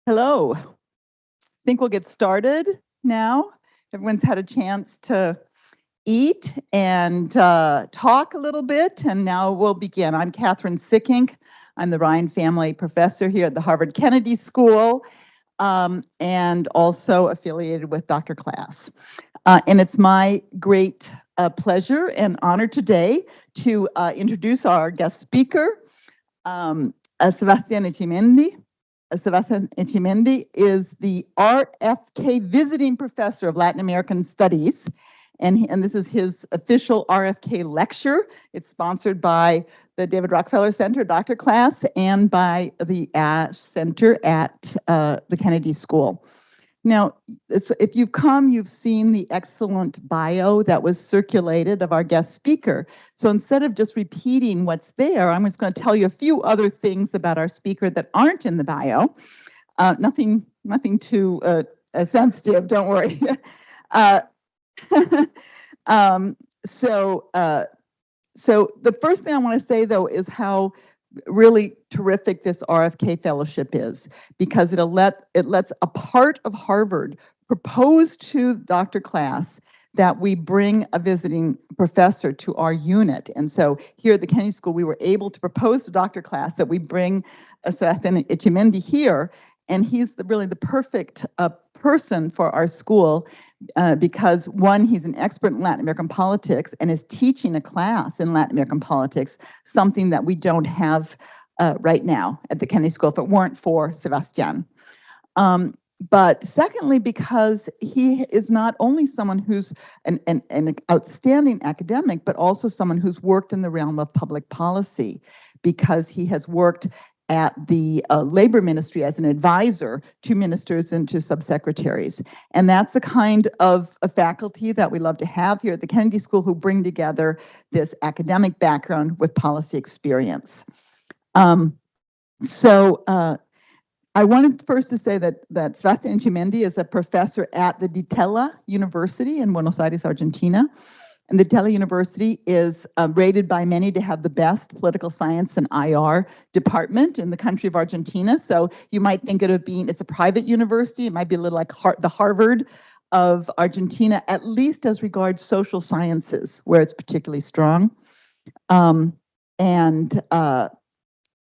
Hello. I think we'll get started now. Everyone's had a chance to eat and talk a little bit, and now we'll begin. I'm Catherine Sickink. I'm the Ryan Family Professor here at the Harvard Kennedy School, and also affiliated with Dr. Class. And it's my great pleasure and honor today to introduce our guest speaker, Sebastián Echimendi. Sebastián Echimendi is the RFK Visiting Professor of Latin American Studies, and this is his official RFK lecture. It's sponsored by the David Rockefeller Center, Dr. Class, and by the Ash Center at the Kennedy School. Now, if you've come, you've seen the excellent bio that was circulated of our guest speaker. So instead of just repeating what's there, I'm just going to tell you a few other things about our speaker that aren't in the bio. Nothing too sensitive, don't worry. So the first thing I want to say, though, is how really terrific this RFK fellowship is, because it lets a part of Harvard propose to Dr. Class that we bring a visiting professor to our unit. And so here at the Kennedy School, we were able to propose to Dr. Class that we bring Sebastián Echimendi here, and he's really the perfect person for our school because, one, he's an expert in Latin American politics and is teaching a class in Latin American politics, something that we don't have right now at the Kennedy School if it weren't for Sebastián. But secondly, because he is not only someone who's an outstanding academic, but also someone who's worked in the realm of public policy, because he has worked at the labor ministry as an advisor to ministers and to subsecretaries. And that's the kind of a faculty that we love to have here at the Kennedy School, who bring together this academic background with policy experience. I wanted first to say that Sebastián Echimendi is a professor at the Ditela University in Buenos Aires, Argentina. And the Ditela University is rated by many to have the best political science and IR department in the country of Argentina. So you might think it's a private university. It might be a little like the Harvard of Argentina, at least as regards social sciences, where it's particularly strong.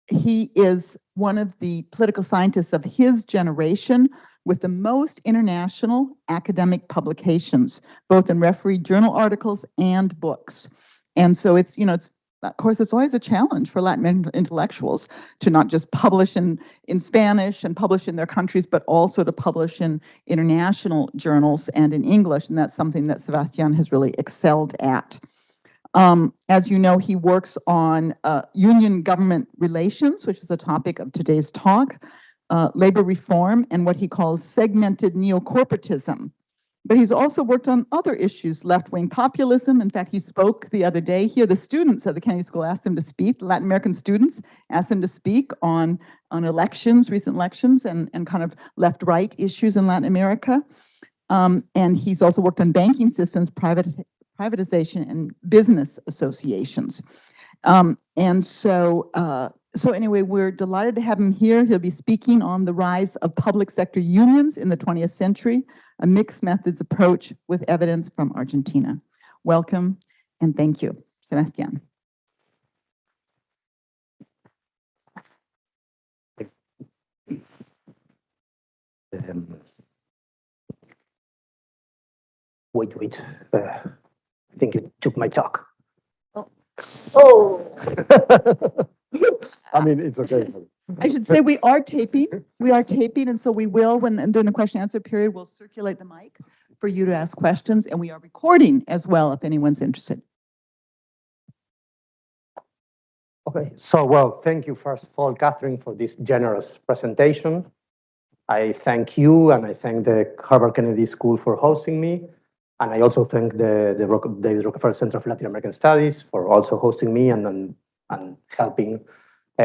He is one of the political scientists of his generation with the most international academic publications, both in refereed journal articles and books. And so it's of course, it's always a challenge for Latin intellectuals to not just publish in Spanish and publish in their countries, but also to publish in international journals and in English. And that's something that Sebastián has really excelled at. As you know, he works on union government relations, which is the topic of today's talk, labor reform, and what he calls segmented neocorporatism. But he's also worked on other issues, left-wing populism. In fact, he spoke the other day here. The students at the Kennedy School asked him to speak. The Latin American students asked him to speak on elections, recent elections, and kind of left-right issues in Latin America. And he's also worked on banking systems, privatization, and business associations. So anyway, we're delighted to have him here. He'll be speaking on the rise of public sector unions in the 20th century, a mixed methods approach with evidence from Argentina. Welcome and thank you, Sebastián. Wait. I think you took my talk. Oh. I mean, it's okay. I should say we are taping. And so we will, during the question and answer period, we'll circulate the mic for you to ask questions, and we are recording as well if anyone's interested. Okay, so thank you first of all, Catherine, for this generous presentation. I thank you, and I thank the Harvard Kennedy School for hosting me. And I also thank the David Rockefeller Center of Latin American Studies for also hosting me and helping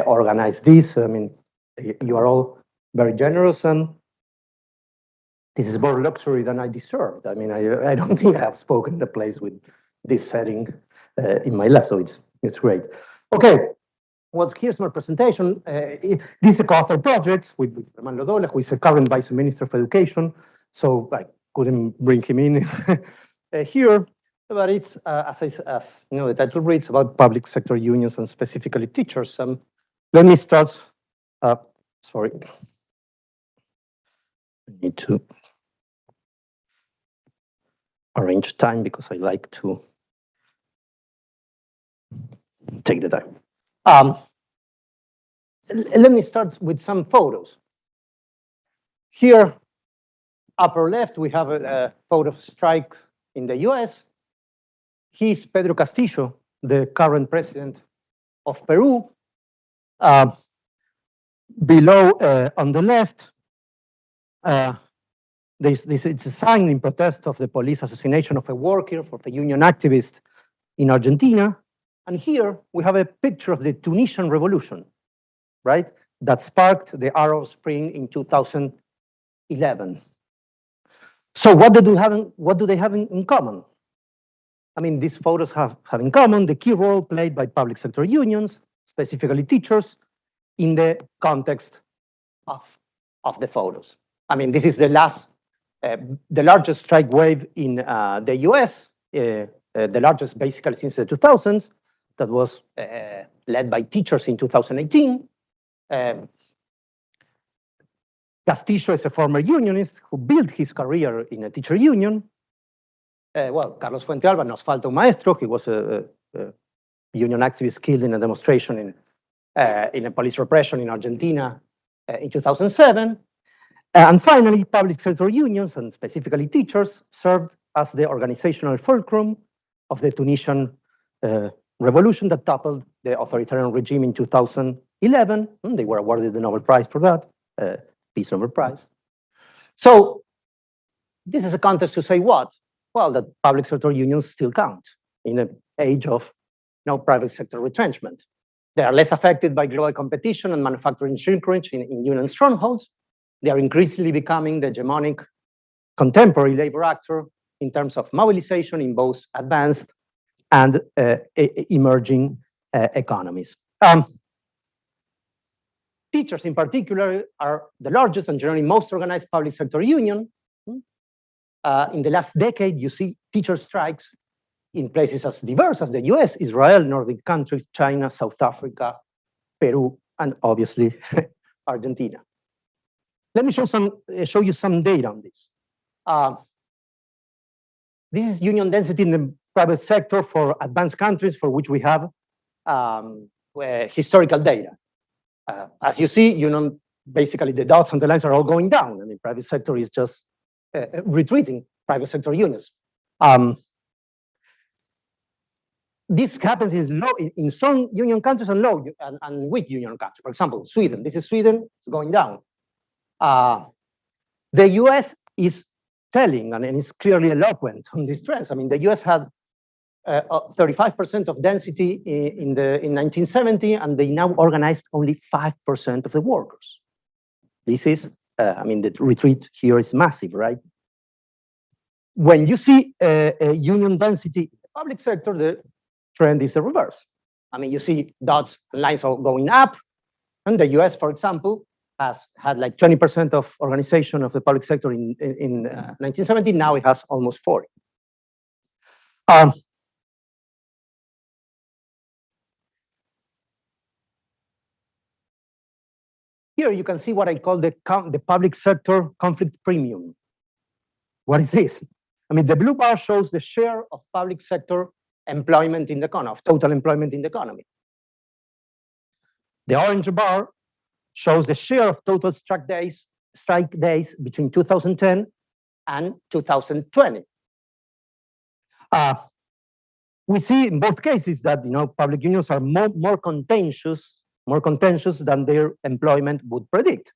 organize this. I mean, you are all very generous, and this is more luxury than I deserved. I mean, I don't think I have spoken in a place with this setting in my life, so it's great. Okay, Well, here's my presentation. This is a co-author project with Germán Lodole, who is a current Vice Minister of Education. So I couldn't bring him in here. But it's, as you know, the title reads, about public sector unions and specifically teachers. Let me start. Sorry. I need to arrange time because I like to take the time. Let me start with some photos. Here, upper left, we have a photo of strike in the US. He's Pedro Castillo, the current president of Peru. Below, on the left, it's a sign in protest of the police assassination of a worker, for the union activist in Argentina. And here we have a picture of the Tunisian revolution, right? That sparked the Arab Spring in 2011. So what do they have in common? I mean, these photos have in common the key role played by public sector unions, specifically teachers, in the context of the photos. I mean, this is the largest strike wave in the US, the largest basically since the 2000s, that was led by teachers in 2018. Castillo is a former unionist who built his career in a teacher union. Well, Carlos Fuentealba nos falta un maestro. He was a union activist killed in a demonstration in a police repression in Argentina in 2007. And finally, public sector unions, and specifically teachers, served as the organizational fulcrum of the Tunisian revolution that toppled the authoritarian regime in 2011. They were awarded the Nobel Prize for that, Peace Nobel Prize. So this is a context to say what? Well, that public sector unions still count in an age of private sector retrenchment. They are less affected by global competition and manufacturing shrinkage in union strongholds. They are increasingly becoming the hegemonic contemporary labor actor in terms of mobilization in both advanced and emerging economies. Teachers, in particular, are the largest and generally most organized public sector union. In the last decade, you see teacher strikes in places as diverse as the US, Israel, Nordic countries, China, South Africa, Peru, and obviously Argentina. Let me show you some data on this. This is union density in the private sector for advanced countries for which we have historical data. As you see, basically the dots and the lines are all going down, and the private sector is just retreating, private sector unions. This happens in strong union countries and low and weak union countries. For example, Sweden. This is Sweden. It's going down. The US is telling, and it's clearly eloquent on these trends. I mean, the US had 35% of density in 1970, and they now organized only 5% of the workers. This is, I mean, the retreat here is massive, right? When you see union density in the public sector, the trend is the reverse. I mean, you see dots and lines all going up, and the US, for example, has had like 20% of organization of the public sector in 1970. Now it has almost 40. Here you can see what I call the public sector conflict premium. What is this? I mean, the blue bar shows the share of public sector employment in the economy, of total employment in the economy. The orange bar shows the share of total strike days between 2010 and 2020. We see in both cases that public unions are more contentious than their employment would predict.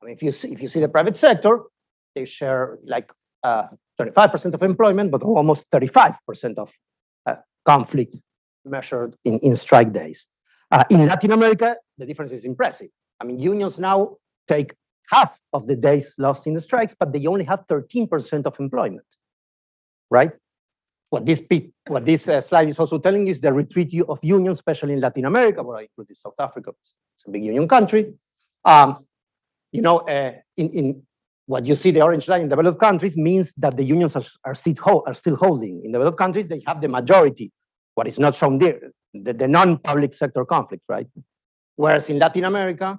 I mean, if you see the private sector, they share like 25% of employment, but almost 35% of conflict measured in strike days. In Latin America, the difference is impressive. I mean, unions now take half of the days lost in the strikes, but they only have 13% of employment, right? what this slide is also telling is the retreat of unions, especially in Latin America, where I included South Africa. It's a big union country. In what you see, the orange line in developed countries means that the unions are still holding. In developed countries, they have the majority. What is not shown there, the non-public sector conflict, right? Whereas in Latin America,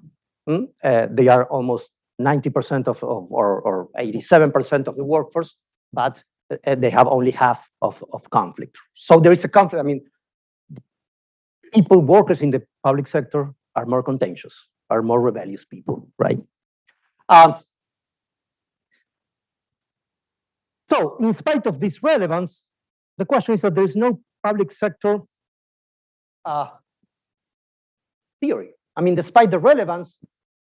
they are almost 90% or 87% of the workforce, but they have only half of conflict. So there is a conflict. I mean, workers in the public sector are more contentious, are more rebellious people, right? So in spite of this relevance, the question is that there is no public sector theory. I mean, despite the relevance,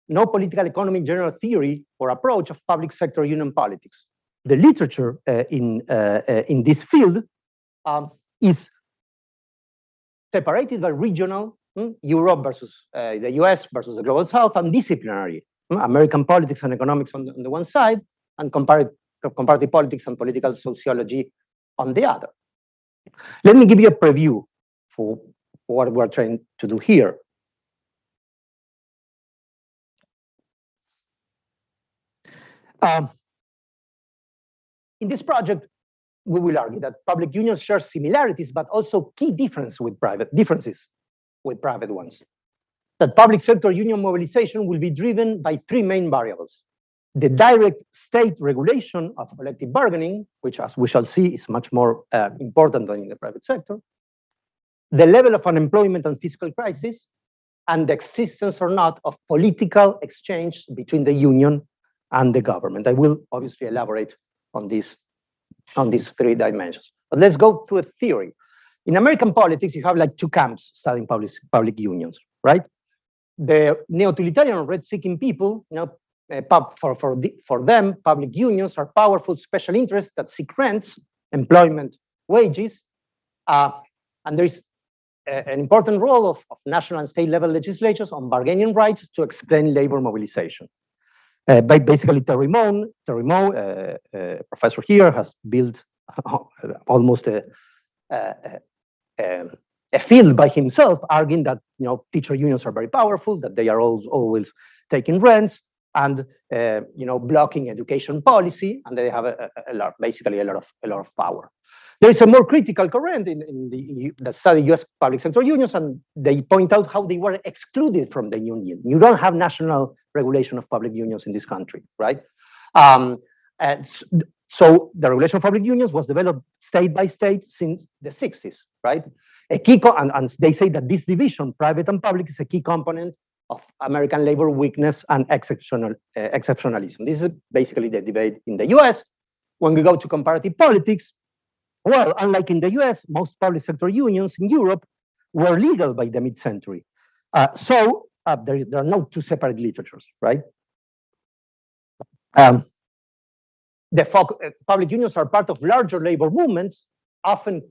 no political economy general theory or approach of public sector union politics. The literature in this field is separated by regional, Europe versus the US versus the global South, and disciplinary, American politics and economics on the one side, and comparative politics and political sociology on the other. Let me give you a preview for what we're trying to do here. In this project, we will argue that public unions share similarities, but also key differences with private ones. That public sector union mobilization will be driven by three main variables: the direct state regulation of collective bargaining, which, as we shall see, is much more important than in the private sector; the level of unemployment and fiscal crisis; and the existence or not of political exchange between the union and the government. I will obviously elaborate on these three dimensions. But let's go to a theory. In American politics, you have like two camps studying public unions, right? The neo-utilitarian rent-seeking people, for them, public unions are powerful special interests that seek rents, employment, wages, and there is an important role of national and state level legislatures on bargaining rights to explain labor mobilization. By basically Terry Moe, professor here, has built almost a field by himself, arguing that teacher unions are very powerful, that they are always taking rents and blocking education policy, and they have basically a lot of power. There is a more critical current that study U.S. public sector unions, and they point out how they were excluded from the union. You don't have national regulation of public unions in this country, right? And so the regulation of public unions was developed state by state since the 60s, right? And they say that this division, private and public, is a key component of American labor weakness and exceptionalism. This is basically the debate in the US. When we go to comparative politics, well, unlike in the US, most public sector unions in Europe were legal by the mid-century. So there are no two separate literatures, right? Public unions are part of larger labor movements, often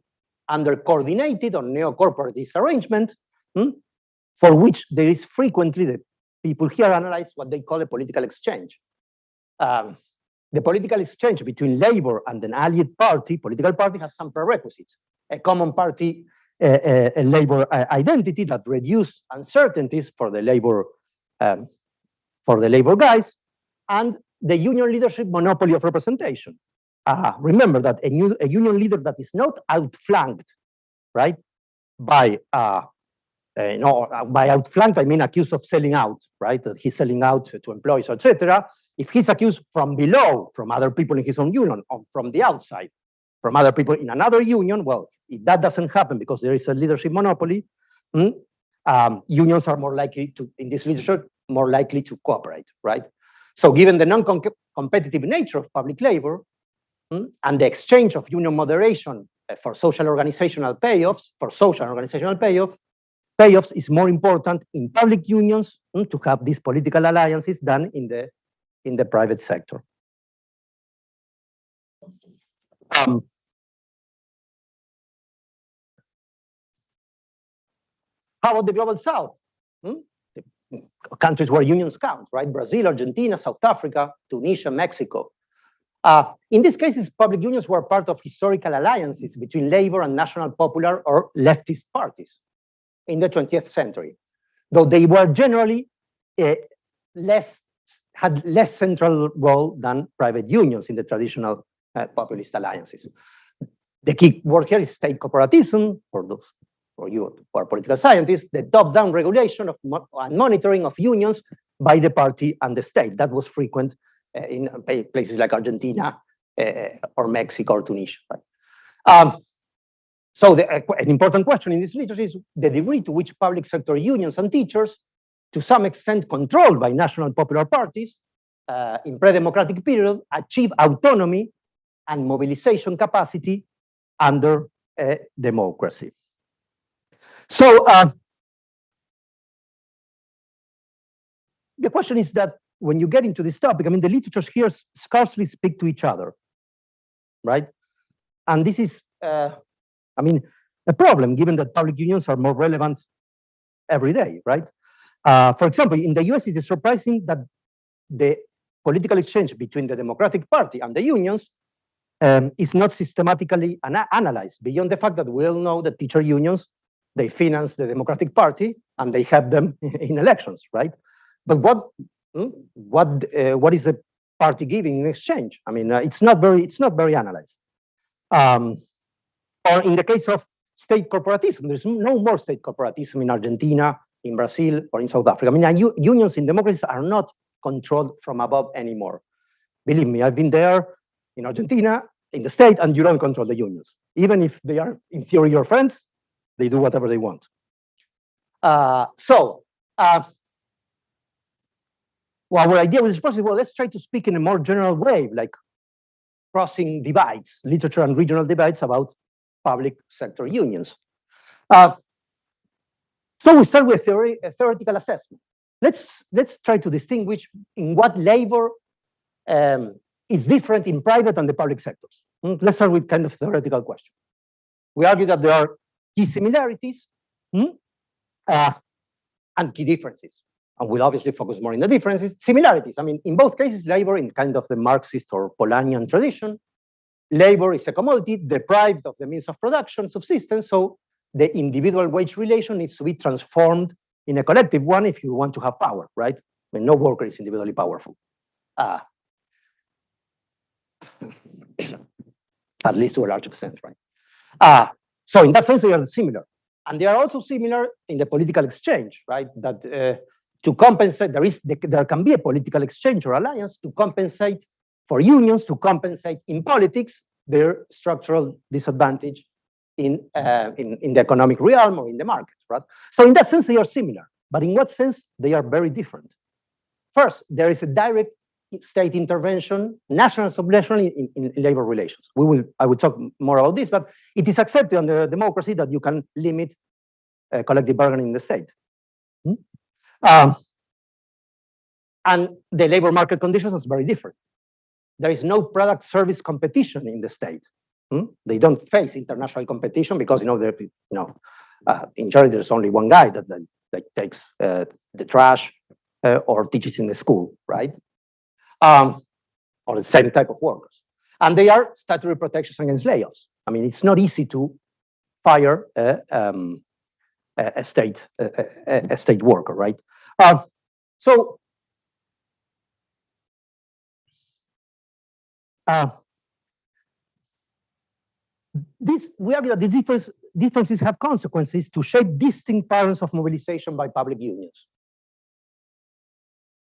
under coordinated or neo-corporatist arrangement, for which there is frequently, the people here analyze what they call a political exchange. The political exchange between labor and an allied political party, has some prerequisites: a common party, a labor identity that reduces uncertainties for the labor guys, and the union leadership monopoly of representation. Remember that a union leader that is not outflanked, right, by outflanked, I mean accused of selling out, right? That he's selling out to employees, etc. If he's accused from below, from other people in his own union, or from the outside, from other people in another union, well, if that doesn't happen because there is a leadership monopoly, unions are more likely to, in this leadership, more likely to cooperate, right? So given the non-competitive nature of public labor and the exchange of union moderation for social organizational payoffs, payoffs is more important in public unions to have these political alliances than in the private sector. How about the global South? Countries where unions count, right? Brazil, Argentina, South Africa, Tunisia, Mexico. In these cases, public unions were part of historical alliances between labor and national popular or leftist parties in the 20th century, though they were generally had less central role than private unions in the traditional populist alliances. The key word here is state corporatism, for you who are political scientists, the top-down regulation of and monitoring of unions by the party and the state. That was frequent in places like Argentina or Mexico or Tunisia. Right? So an important question in this literature is the degree to which public sector unions and teachers, to some extent controlled by national popular parties, in pre-democratic period, achieve autonomy and mobilization capacity under democracy. So the question is that when you get into this topic, I mean, the literatures here scarcely speak to each other, right? And this is, I mean, a problem given that public unions are more relevant every day, right? For example, in the US, it is surprising that the political exchange between the Democratic Party and the unions is not systematically analyzed, beyond the fact that we all know that teacher unions, they finance the Democratic Party and they have them in elections, right? But what is the party giving in exchange? I mean, it's not very analyzed. Or in the case of state corporatism, there's no more state corporatism in Argentina, in Brazil, or in South Africa. I mean, unions in democracies are not controlled from above anymore. Believe me, I've been there in Argentina, in the state, and you don't control the unions. Even if they are, in theory, your friends, they do whatever they want. Well, our idea with this process, well, let's try to speak in a more general way, like crossing divides, literature and regional divides about public sector unions. So we start with a theoretical assessment. Let's try to distinguish in what labor is different in private and the public sectors. Let's start with kind of theoretical question. We argue that there are key similarities and key differences. And we'll obviously focus more in the differences. Similarities, I mean, in both cases, labor in kind of the Marxist or Polanyian tradition, labor is a commodity deprived of the means of production, subsistence, so the individual wage relation needs to be transformed in a collective one if you want to have power, right? I mean, no worker is individually powerful. At least to a large extent, right? So in that sense, they are similar. And they are also similar in the political exchange, right? That to compensate, there can be a political exchange or alliance to compensate for unions, to compensate in politics their structural disadvantage in the economic realm or in the market, right? So in that sense, they are similar. But in what sense? They are very different. First, there is a direct state intervention, national subvention in labor relations. I will talk more about this, but it is accepted under democracy that you can limit collective bargaining in the state. And the labor market conditions is very different. There is no product service competition in the state. They don't face international competition because in general there's only one guy that takes the trash or teaches in the school, right? Or the same type of workers. And they are statutory protections against layoffs. I mean, it's not easy to fire a state worker, right? So we argue that these differences have consequences to shape distinct patterns of mobilization by public unions.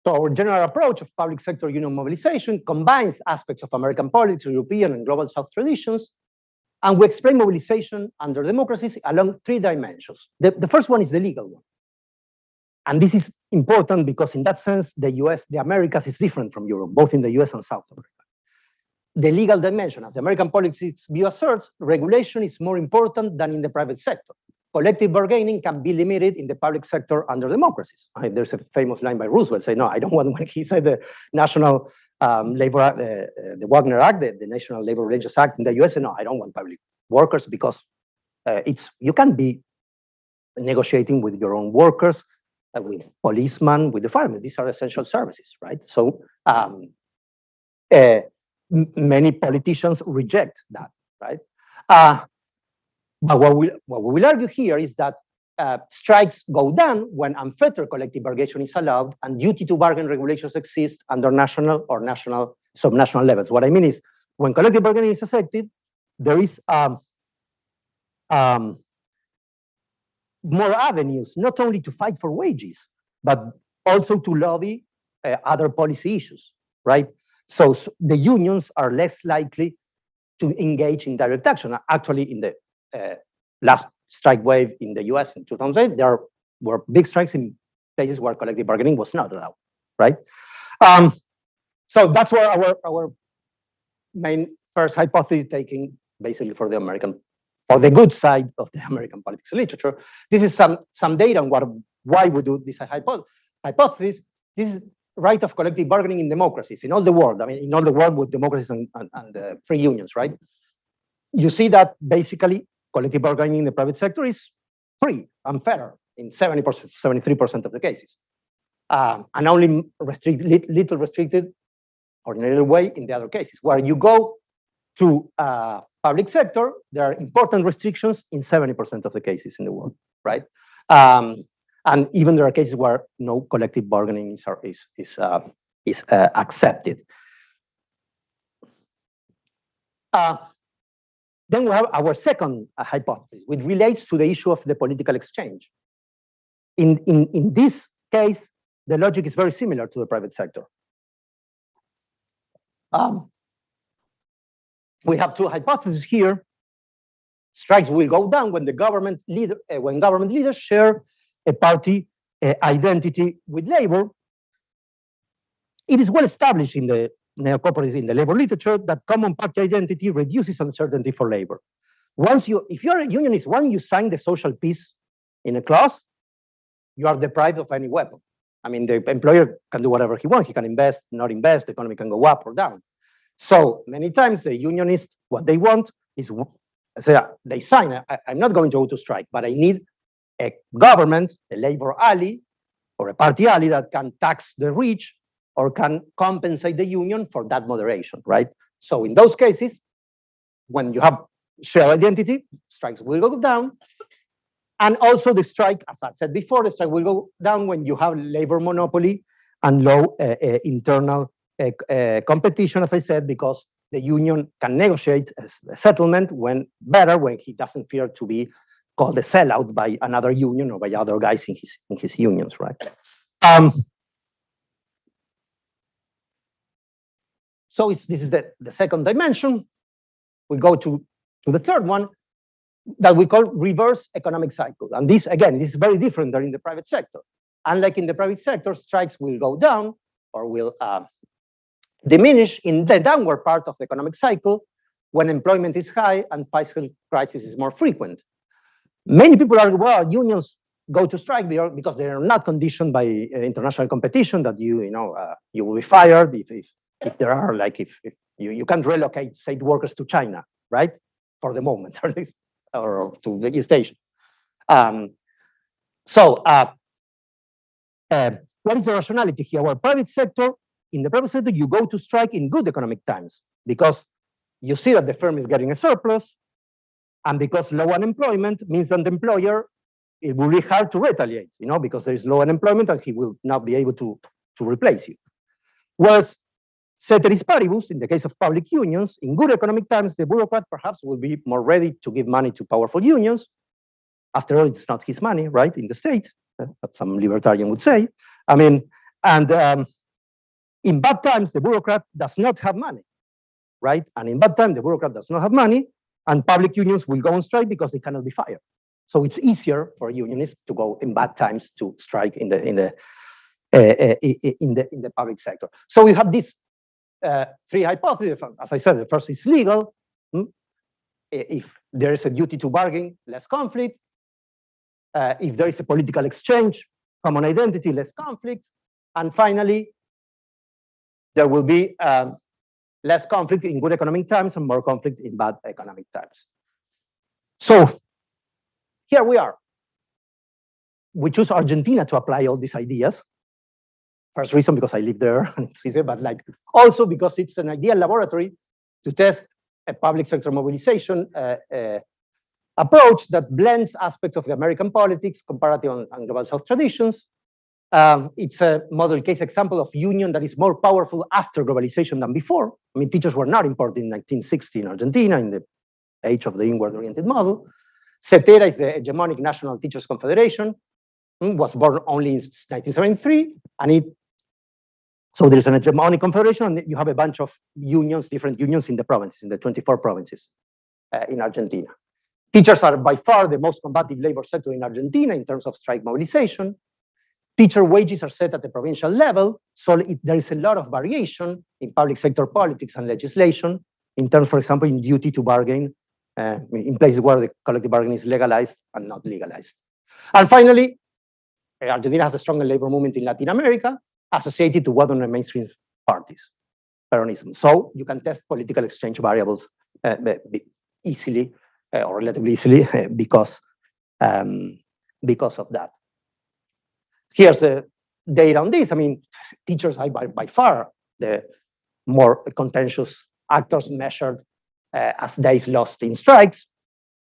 So our general approach of public sector union mobilization combines aspects of American politics, European and global South traditions, and we explain mobilization under democracies along three dimensions. The first one is the legal one. And this is important because in that sense, the Americas is different from Europe, both in the US and South America. The legal dimension, as the American politics view asserts, regulation is more important than in the private sector. Collective bargaining can be limited in the public sector under democracies. There's a famous line by Roosevelt saying, no, I don't want, when he said the National Labor Act, the Wagner Act, the National Labor Relations Act in the US, no, I don't want public workers because you can be negotiating with your own workers, with policemen, with the firemen. These are essential services, right? So many politicians reject that, right? But what we will argue here is that strikes go down when unfettered collective bargaining is allowed and duty to bargain regulations exist under national or subnational levels. What I mean is, when collective bargaining is affected, there is more avenues, not only to fight for wages, but also to lobby other policy issues, right? So the unions are less likely to engage in direct action. Actually, in the last strike wave in the US in 2008, there were big strikes in places where collective bargaining was not allowed, right? So that's where our main first hypothesis taking basically for the good side of the American politics literature. This is some data on why we do this hypothesis. This is right of collective bargaining in democracies in all the world. I mean, in all the world with democracies and free unions, right? You see that basically collective bargaining in the private sector is free and fair in 70%, 73% of the cases, and only little restricted or in a little way in the other cases. Where you go to public sector, there are important restrictions in 70% of the cases in the world, right? And even there are cases where no collective bargaining is accepted. Then we have our second hypothesis, which relates to the issue of the political exchange. In this case, the logic is very similar to the private sector. We have two hypotheses here. Strikes will go down when government leaders share a party identity with labor. It is well established in the neo-corporatism, in the labor literature, that common party identity reduces uncertainty for labor. If you're a unionist, once you sign the social peace in a clause, you are deprived of any weapon. I mean, the employer can do whatever he wants. He can invest, not invest, the economy can go up or down. So many times the unionists, what they want is, they sign, I'm not going to go to strike, but I need a government, a labor ally, or a party ally that can tax the rich or can compensate the union for that moderation, right? So in those cases, when you have shared identity, strikes will go down. And also the strike, as I said before, the strike will go down when you have labor monopoly and low internal competition, as I said, because the union can negotiate a settlement when he doesn't fear to be called a sellout by another union or by other guys in his unions, right? So this is the second dimension. We go to the third one that we call reverse economic cycle. And this, again, this is very different than in the private sector. Unlike in the private sector, strikes will go down or will diminish in the downward part of the economic cycle when employment is high and fiscal crisis is more frequent. Many people argue, well, unions go to strike because they are not conditioned by international competition, that you will be fired if there are, like, if you can't relocate state workers to China, right? For the moment, or at least, or to the East Asia. What is the rationality here? Well, in the private sector, you go to strike in good economic times because you see that the firm is getting a surplus, and because low unemployment means that the employer, it will be hard to retaliate, because there is low unemployment and he will not be able to replace you. Whereas, ceteris paribus, in the case of public unions, in good economic times, the bureaucrat perhaps will be more ready to give money to powerful unions. After all, it's not his money, right, in the state, that some libertarian would say. I mean, and in bad times, the bureaucrat does not have money, right? And in bad times, the bureaucrat does not have money, and public unions will go on strike because they cannot be fired. So it's easier for unionists to go in bad times to strike in the public sector. So we have these three hypotheses. As I said, the first is legal. If there is a duty to bargain, less conflict. If there is a political exchange, common identity, less conflict. And finally, there will be less conflict in good economic times and more conflict in bad economic times. So here we are. We choose Argentina to apply all these ideas. First reason, because I live there, and it's easier, but like also because it's an ideal laboratory to test a public sector mobilization approach that blends aspects of the American politics, comparative and global South traditions. It's a model case example of union that is more powerful after globalization than before. I mean, teachers were not important in 1960 in Argentina, in the age of the inward-oriented model. CETERA is the hegemonic National Teachers Confederation, was born only in 1973, and so there's an hegemonic confederation, and you have a bunch of unions, different unions in the provinces, in the 24 provinces in Argentina. Teachers are by far the most combative labor sector in Argentina in terms of strike mobilization. Teacher wages are set at the provincial level, so there is a lot of variation in public sector politics and legislation in terms, for example, in duty to bargain, in places where the collective bargaining is legalized and not legalized. And finally, Argentina has a stronger labor movement in Latin America associated to one of the mainstream parties, Peronism. So you can test political exchange variables easily or relatively easily because of that. Here's the data on this. I mean, teachers are by far the more contentious actors measured as days lost in strikes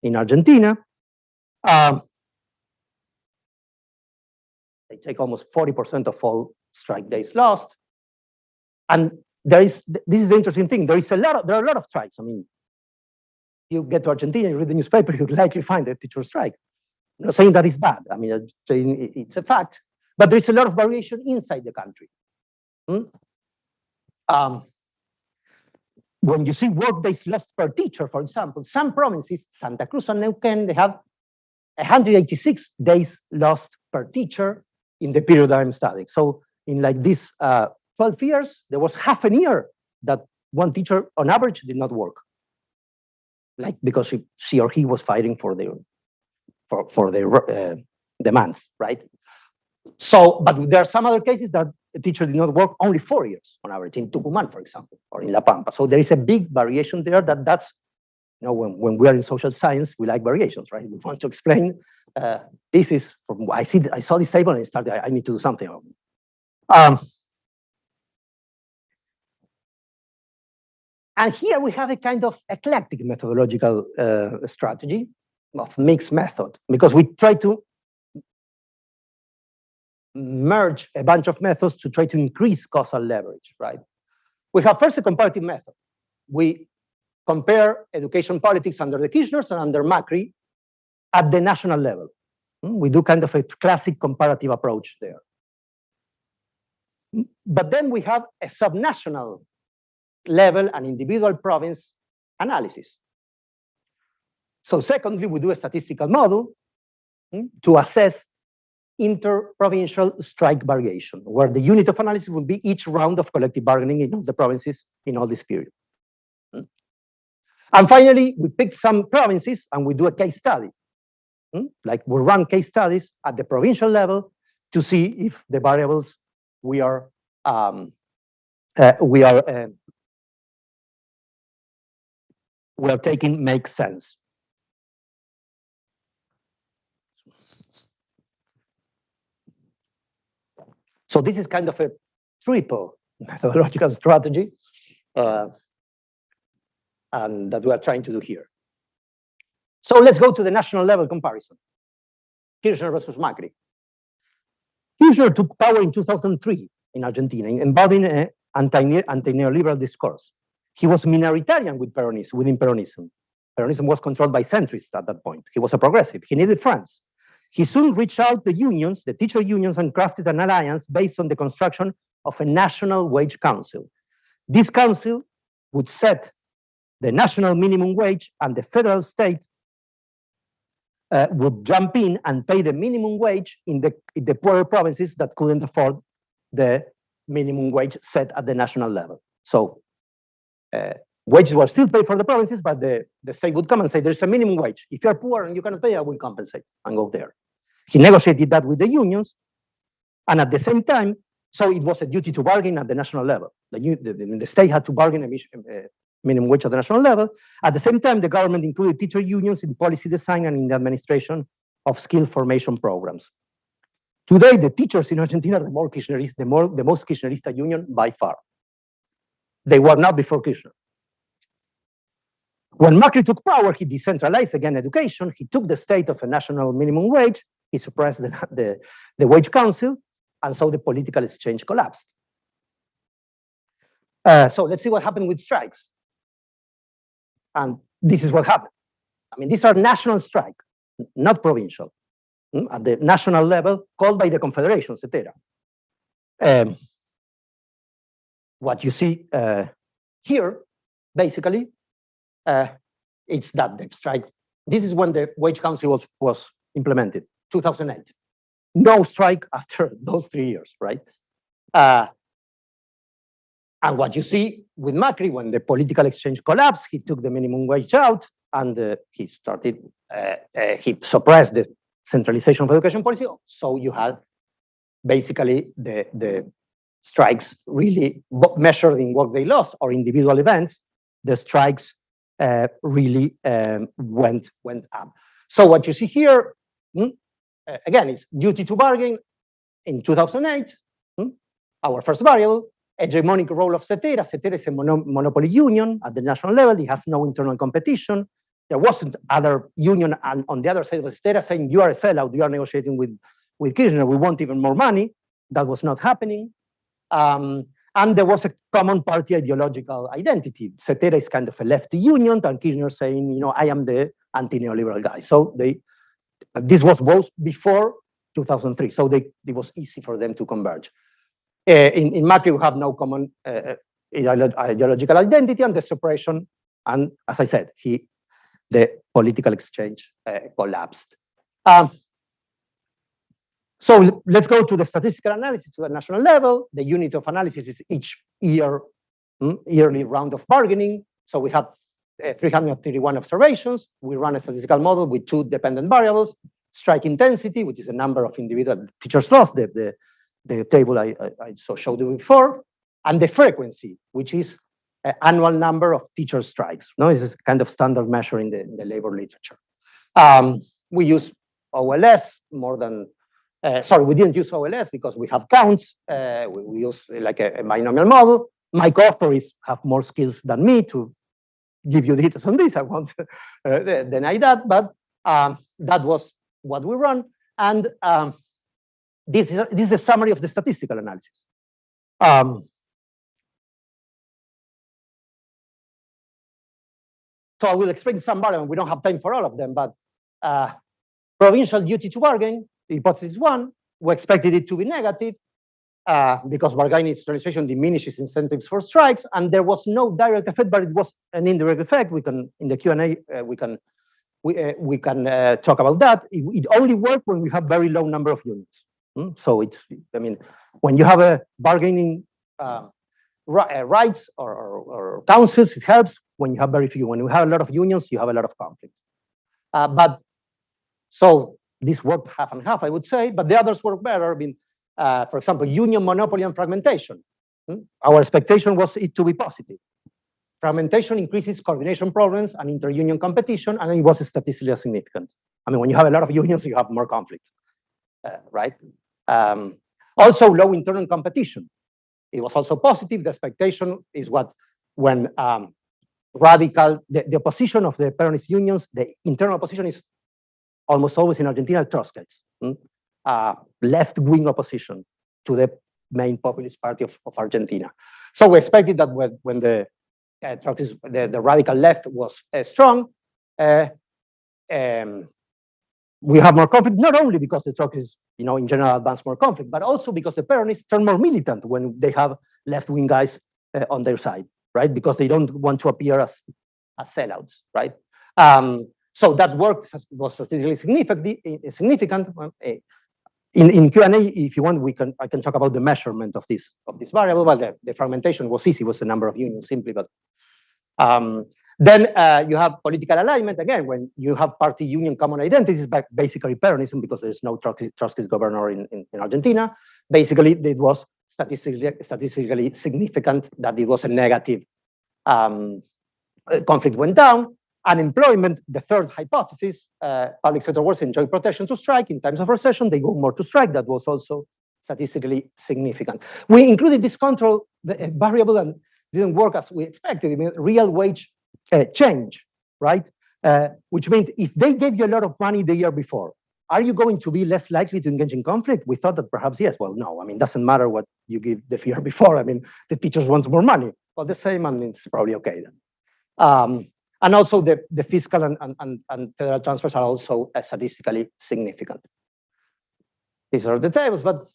in Argentina. They take almost 40% of all strike days lost. And this is the interesting thing. There are a lot of strikes. I mean, you get to Argentina, you read the newspaper, you'd likely find a teacher strike. I'm not saying that is bad. I mean, I'm saying it's a fact. But there's a lot of variation inside the country. When you see work days lost per teacher, for example, some provinces, Santa Cruz and Neuquén, they have 186 days lost per teacher in the period that I'm studying. So in like these 12 years, there was half a year that one teacher on average did not work, like because she or he was fighting for their demands, right? So, but there are some other cases that a teacher did not work only 4 years on average, in Tucumán, for example, or in La Pampa. So there is a big variation there. That's, you know, when we are in social science, we like variations, right? We want to explain. This is from I saw this table and I started. I need to do something. And here we have a kind of eclectic methodological strategy of mixed method, because we try to merge a bunch of methods to try to increase causal leverage, right? We have first a comparative method. We compare education politics under the Kirchners and under Macri at the national level. We do kind of a classic comparative approach there. But then we have a subnational level and individual province analysis. So secondly, we do a statistical model to assess inter-provincial strike variation, where the unit of analysis will be each round of collective bargaining in all the provinces in all this period. And finally, we pick some provinces and we do a case study. Like we run case studies at the provincial level to see if the variables we are taking make sense. So this is kind of a triple methodological strategy and that we are trying to do here. So let's go to the national level comparison. Kirchner versus Macri. Kirchner took power in 2003 in Argentina, embodying an anti-neoliberal discourse. He was minoritarian within Peronism. Peronism was controlled by centrists at that point. He was a progressive. He needed friends. He soon reached out the unions, the teacher unions, and crafted an alliance based on the construction of a national wage council. This council would set the national minimum wage, and the federal state would jump in and pay the minimum wage in the poorer provinces that couldn't afford the minimum wage set at the national level. So wages were still paid for the provinces, but the state would come and say, there's a minimum wage. If you're poor and you cannot pay, I will compensate and go there. He negotiated that with the unions. And at the same time, so it was a duty to bargain at the national level. The state had to bargain a minimum wage at the national level. At the same time, the government included teacher unions in policy design and in the administration of skill formation programs. Today, the teachers in Argentina are the most Kirchnerista union by far. They were not before Kirchner. When Macri took power, he decentralized again education. He took the state of a national minimum wage. He suppressed the wage council, and so the political exchange collapsed. So let's see what happened with strikes. And this is what happened. I mean, these are national strikes, not provincial, at the national level, called by the Confederation, etc. What you see here, basically, it's that the strike. This is when the wage council was implemented, 2008. No strike after those 3 years, right? And what you see with Macri, when the political exchange collapsed, he took the minimum wage out, and he suppressed the centralization of education policy. So you had basically the strikes really measured in work they lost or individual events. The strikes really went up. So what you see here, again, is duty to bargain in 2008, our first variable. Hegemonic role of CETERA. CETERA is a monopoly union at the national level. It has no internal competition. There wasn't other union on the other side of CETERA saying, you are a sellout, you are negotiating with Kirchner, we want even more money. That was not happening. And there was a common party ideological identity. CETERA is kind of a lefty union, and Kirchner saying, I am the anti-neoliberal guy. So this was both before 2003. So it was easy for them to converge. In Macri, we have no common ideological identity, and the separation, and as I said, the political exchange collapsed. So let's go to the statistical analysis to the national level. The unit of analysis is each yearly round of bargaining. So we have 331 observations. We run a statistical model with 2 dependent variables: strike intensity, which is the number of individual teachers lost, the table I showed you before, and the frequency, which is an annual number of teacher strikes. This is kind of standard measure in the labor literature. We use OLS more than, we didn't use OLS because we have counts. We use like a binomial model. My co-authors have more skills than me to give you details on this. I won't deny that, but that was what we run. And this is a summary of the statistical analysis. So I will explain some variables. We don't have time for all of them, but provincial duty to bargain, hypothesis 1, we expected it to be negative because bargaining centralization diminishes incentives for strikes, and there was no direct effect, but it was an indirect effect. We can, in the Q&A, we can talk about that. It only works when we have very low number of units. So when you have a bargaining rights or councils, it helps. When you have very few, when you have a lot of unions, you have a lot of conflict. So this worked half and half, I would say, but the others work better. For example, union monopoly and fragmentation. Our expectation was it to be positive. Fragmentation increases coordination problems and inter-union competition, and it was statistically significant. When you have a lot of unions, you have more conflict, right? Also, low internal competition. It was also positive. The expectation is when the opposition of the Peronist unions, the internal opposition is almost always in Argentina, Trotsky's, left-wing opposition to the main populist party of Argentina. So we expected that when the radical left was strong, we have more conflict, not only because the Trotskyists, in general, advance more conflict, but also because the Peronists turn more militant when they have left-wing guys on their side, right? Because they don't want to appear as sellouts, right? So that work was statistically significant. In Q&A, if you want, I can talk about the measurement of this variable. But the fragmentation was easy, was the number of unions simply. But then you have political alignment again when you have party union common identities, basically Peronism, because there's no Trotskyist governor in Argentina. Basically, it was statistically significant that it was a negative conflict went down. Unemployment, the third hypothesis, public sector workers enjoy protection to strike. In times of recession, they go more to strike. That was also statistically significant. We included this control variable and didn't work as we expected. I mean, real wage change, right? Which means if they gave you a lot of money the year before, are you going to be less likely to engage in conflict? We thought that perhaps yes. Well, no. I mean, it doesn't matter what you give the year before. I mean, the teachers want more money. Well, the same, and it's probably okay then. And also the fiscal and federal transfers are also statistically significant. These are the tables, but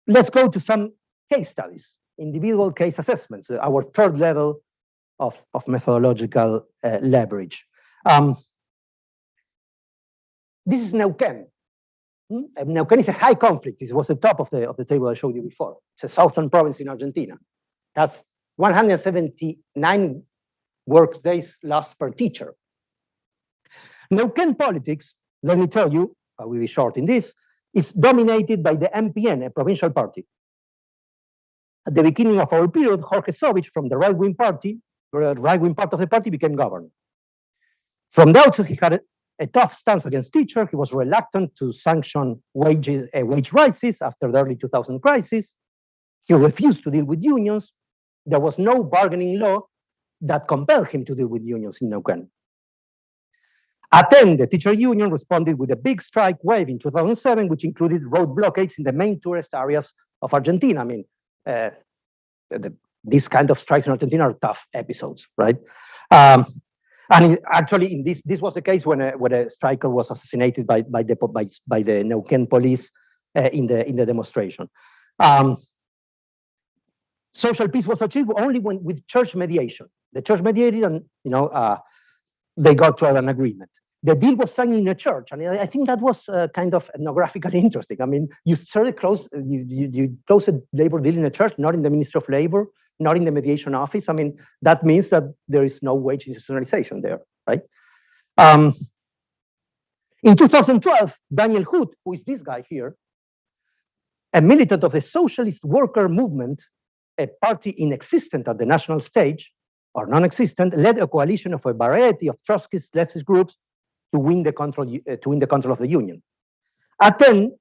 let's go to some case studies, individual case assessments, our third level of methodological leverage. This is Neuquén. Neuquén is a high conflict. This was the top of the table I showed you before. It's a southern province in Argentina. That's 179 work days lost per teacher. Neuquén politics, let me tell you, I will be short in this, is dominated by the MPN, a provincial party. At the beginning of our period, Jorge Sovich from the right-wing party, the right-wing part of the party, became governor. From the outset, he had a tough stance against teachers. He was reluctant to sanction wage rises after the early 2000 crisis. He refused to deal with unions. There was no bargaining law that compelled him to deal with unions in Neuquén. Aten, the teacher union, responded with a big strike wave in 2007, which included road blockades in the main tourist areas of Argentina. I mean, these kind of strikes in Argentina are tough episodes, right? And actually, in this was the case when a striker was assassinated by the Neuquén police in the demonstration. Social peace was achieved only with church mediation. The church mediated, and they got to an agreement. The deal was signed in a church, and I think that was kind of ethnographically interesting. I mean, you close a labor deal in a church, not in the Ministry of Labor, not in the mediation office. I mean, that means that there is no wage institutionalization there, right? In 2012, Daniel Hood, who is this guy here, a militant of the socialist worker movement, a party inexistent at the national stage, or non-existent, led a coalition of a variety of Trotskyist leftist groups to win the control of the union. Aten,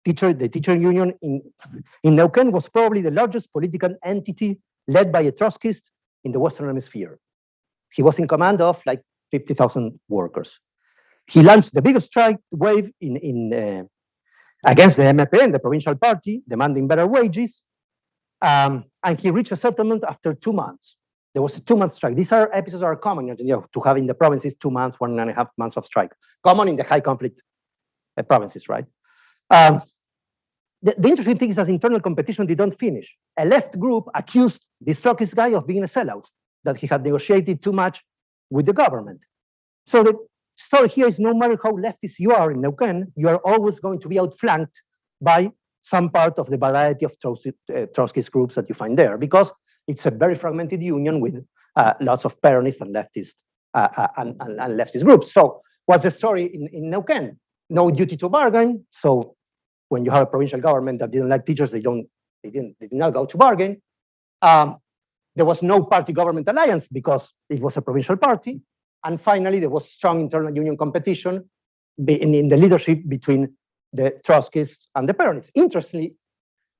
the teacher union in Neuquén, was probably the largest political entity led by a Trotskyist in the Western Hemisphere. He was in command of like 50,000 workers. He launched the biggest strike wave against the MPN, the provincial party, demanding better wages, and he reached a settlement after 2 months. There was a 2-month strike. These episodes are common to have in the provinces 2 months, 1.5 months of strike. Common in the high conflict provinces, right? The interesting thing is that internal competition did not finish. A left group accused this Trotskyist guy of being a sellout, that he had negotiated too much with the government. So the story here is no matter how leftist you are in Neuquén, you are always going to be outflanked by some part of the variety of Trotskyist groups that you find there, because it's a very fragmented union with lots of Peronist and leftist groups. So what's the story in Neuquén? No duty to bargain. So when you have a provincial government that didn't like teachers, they did not go to bargain. There was no party government alliance because it was a provincial party. And finally, there was strong internal union competition in the leadership between the Trotskyists and the Peronists. Interestingly,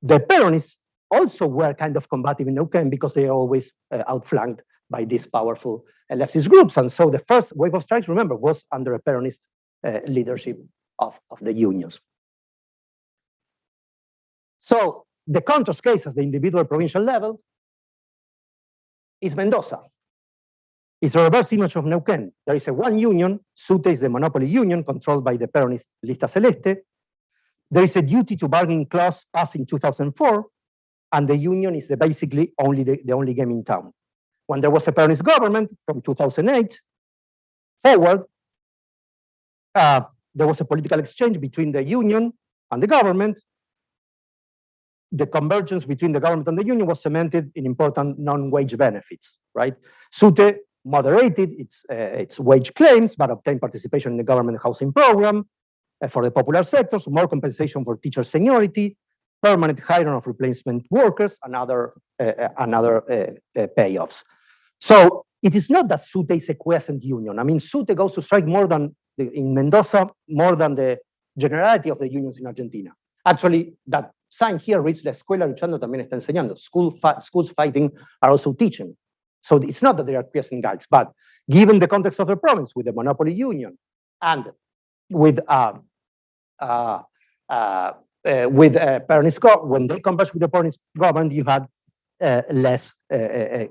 the Peronists also were kind of combative in Neuquén because they are always outflanked by these powerful leftist groups. And so the first wave of strikes, remember, was under a Peronist leadership of the unions. So the contrast case at the individual provincial level is Mendoza. It's a reverse image of Neuquén. There is one union, SUTE is the monopoly union controlled by the Peronist Lista Celeste. There is a duty to bargain clause passed in 2004, and the union is basically the only game in town. When there was a Peronist government from 2008 forward, there was a political exchange between the union and the government. The convergence between the government and the union was cemented in important non-wage benefits, right? SUTE moderated its wage claims, but obtained participation in the government housing program for the popular sectors, more compensation for teacher seniority, permanent hiring of replacement workers, and other payoffs. So it is not that SUTE is a quiescent union. I mean, SUTE goes to strike more than, in Mendoza, more than the generality of the unions in Argentina. Actually, that sign here reads, la escuela luchando también está enseñando. Schools fighting are also teaching. So it's not that they are quiescent guides, but given the context of the province with the monopoly union and with Peronist, when they converged with the Peronist government, you had less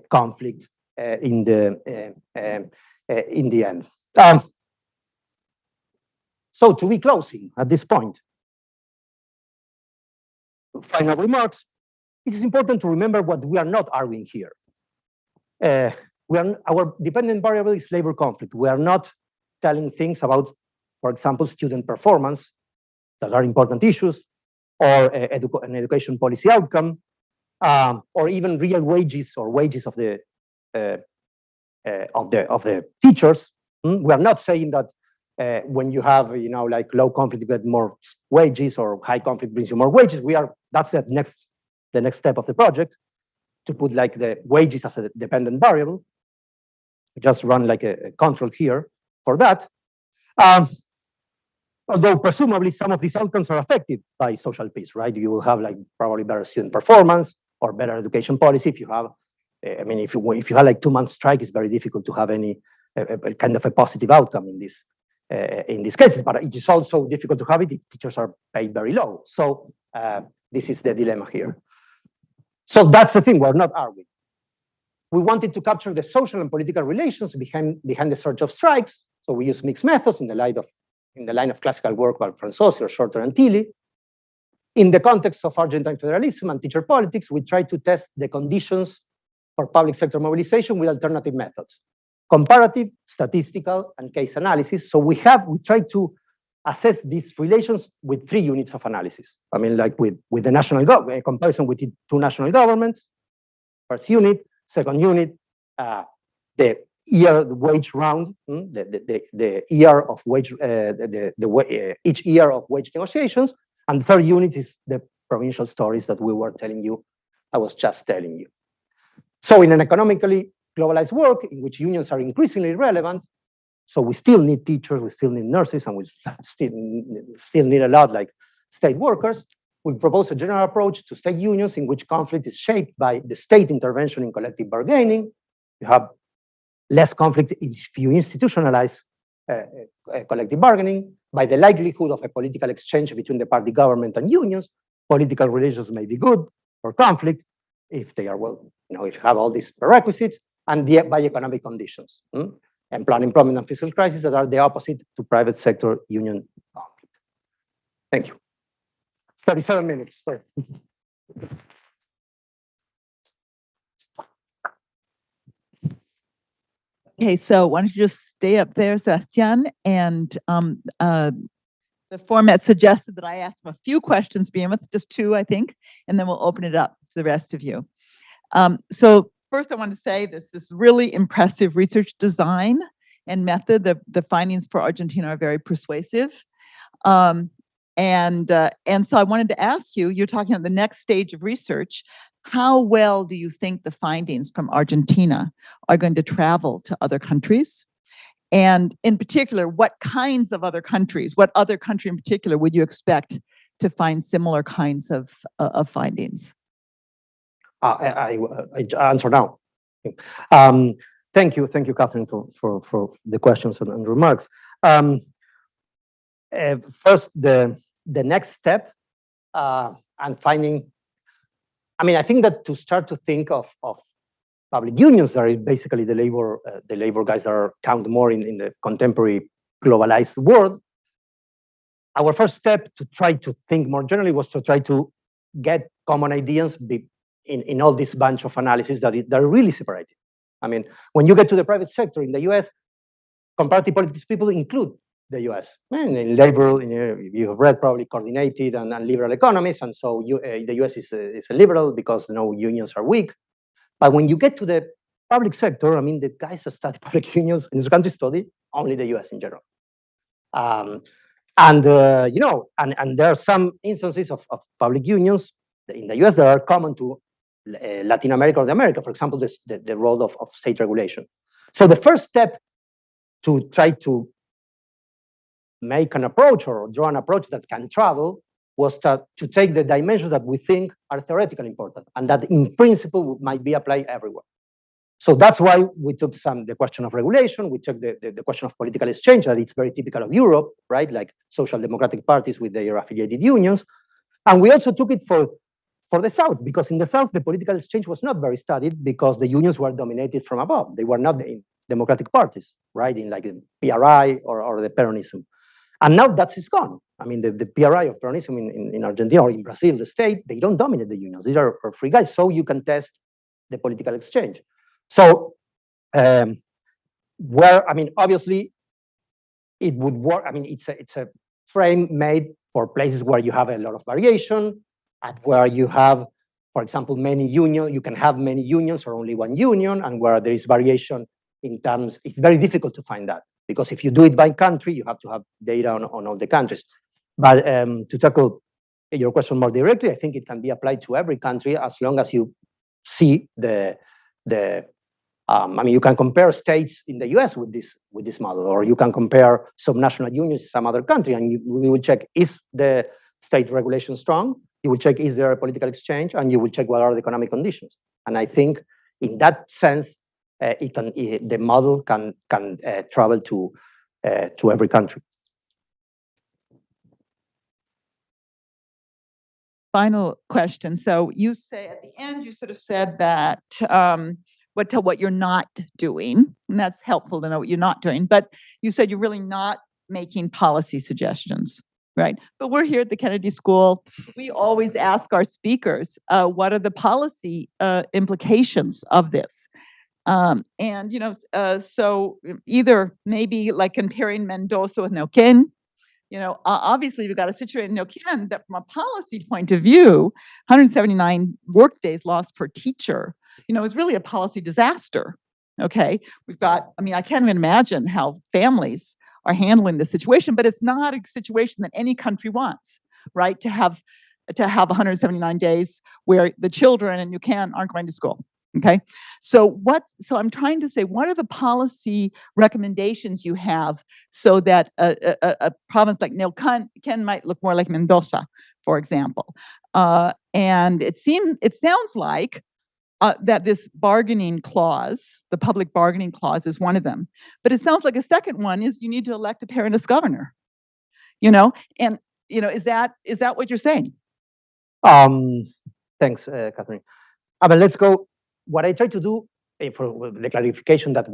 conflict in the end. So to be closing at this point, final remarks. It is important to remember what we are not arguing here. Our dependent variable is labor conflict. We are not telling things about, for example, student performance that are important issues, or an education policy outcome, or even real wages or wages of the teachers. We are not saying that when you have, like low conflict, you get more wages, or high conflict brings you more wages. That's the next step of the project, to put like the wages as a dependent variable. Just run like a control here for that. Although presumably some of these outcomes are affected by social peace, right? You will have like probably better student performance or better education policy if you have. I mean, if you have like 2 month strike, it's very difficult to have any kind of a positive outcome in these cases. But it is also difficult to have it if teachers are paid very low. So this is the dilemma here. So that's the thing. We're not arguing. We wanted to capture the social and political relations behind the surge of strikes. So we use mixed methods in the line of classical work by Fransossi or Shorter and Tilly. In the context of Argentine federalism and teacher politics, we try to test the conditions for public sector mobilization with alternative methods: comparative, statistical, and case analysis. So we try to assess these relations with 3 units of analysis. I mean, like with the national government, comparison with the 2 national governments. First unit, second unit, the year the wage round, the year of wage, each year of wage negotiations, and the third unit is the provincial stories that we were telling you. I was just telling you. So in an economically globalized world in which unions are increasingly relevant, so we still need teachers, we still need nurses, and we still need a lot like state workers. We propose a general approach to state unions in which conflict is shaped by the state intervention in collective bargaining. You have less conflict if you institutionalize collective bargaining, by the likelihood of a political exchange between the party government and unions. Political relations may be good for conflict if they are well, if you have all these prerequisites, and by economic conditions. Employment and fiscal crisis that are the opposite to private sector union conflict. Thank you. 37 minutes. Sorry. Okay, so why don't you just stay up there, Sebastian, and the format suggested that I ask him a few questions, begin with just 2, I think, and then we'll open it up to the rest of you. So first, I want to say this is really impressive research design and method. The findings for Argentina are very persuasive. And so I wanted to ask you, you're talking about the next stage of research. How well do you think the findings from Argentina are going to travel to other countries? And in particular, what kinds of other countries, what other country in particular would you expect to find similar kinds of findings? I answer now. Thank you, Catherine, for the questions and remarks. First, the next step and finding. I mean, I think that to start to think of public unions that are basically the labor guys that are count more in the contemporary globalized world. Our first step to try to think more generally was to try to get common ideas in all this bunch of analysis that are really separated. I mean, when you get to the private sector in the US, comparative politics people include the US. And in labor, you have read probably coordinated and liberal economies, and so the US is a liberal because unions are weak. But when you get to the public sector, I mean, the guys that study public unions in this country study only the US in general. And there are some instances of public unions in the US that are common to Latin America or America, for example, the role of state regulation. So the first step to try to make an approach or draw an approach that can travel was to take the dimensions that we think are theoretically important and that in principle might be applied everywhere. So that's why we took the question of regulation, we took the question of political exchange, that it's very typical of Europe, right? Like social democratic parties with their affiliated unions. And we also took it for the South, because in the South, the political exchange was not very studied because the unions were dominated from above. They were not in democratic parties, right? In like the PRI or the Peronism. And now that is gone. I mean, the PRI of Peronism in Argentina or in Brazil, the state, they don't dominate the unions. These are free guys, so you can test the political exchange. So, I mean, obviously, it would work. I mean, it's a frame made for places where you have a lot of variation, and where you have, for example, many unions. You can have many unions or only one union, and where there is variation in terms. It's very difficult to find that, because if you do it by country, you have to have data on all the countries. But to tackle your question more directly, I think it can be applied to every country as long as you see I mean, you can compare states in the US with this model, or you can compare subnational unions in some other country, and you will check, is the state regulation strong? You will check, is there a political exchange? And you will check what are the economic conditions. And I think in that sense, the model can travel to every country. Final question. So you say at the end, you sort of said that what you're not doing, and that's helpful to know what you're not doing. But you said you're really not making policy suggestions, right? But we're here at the Kennedy School. We always ask our speakers, what are the policy implications of this? And so either maybe like comparing Mendoza with Neuquén. Obviously, we've got a situation in Neuquén that, from a policy point of view, 179 work days lost per teacher, is really a policy disaster. Okay, we've got. I mean, I can't even imagine how families are handling this situation, but it's not a situation that any country wants, right? To have 179 days where the children in Neuquén aren't going to school. Okay, so I'm trying to say, what are the policy recommendations you have so that a province like Neuquén might look more like Mendoza, for example? And it sounds like that this bargaining clause, the public bargaining clause, is one of them. But it sounds like a second one is you need to elect a parentless governor. And is that what you're saying? Thanks, Catherine. I mean, let's go. What I try to do for the clarification that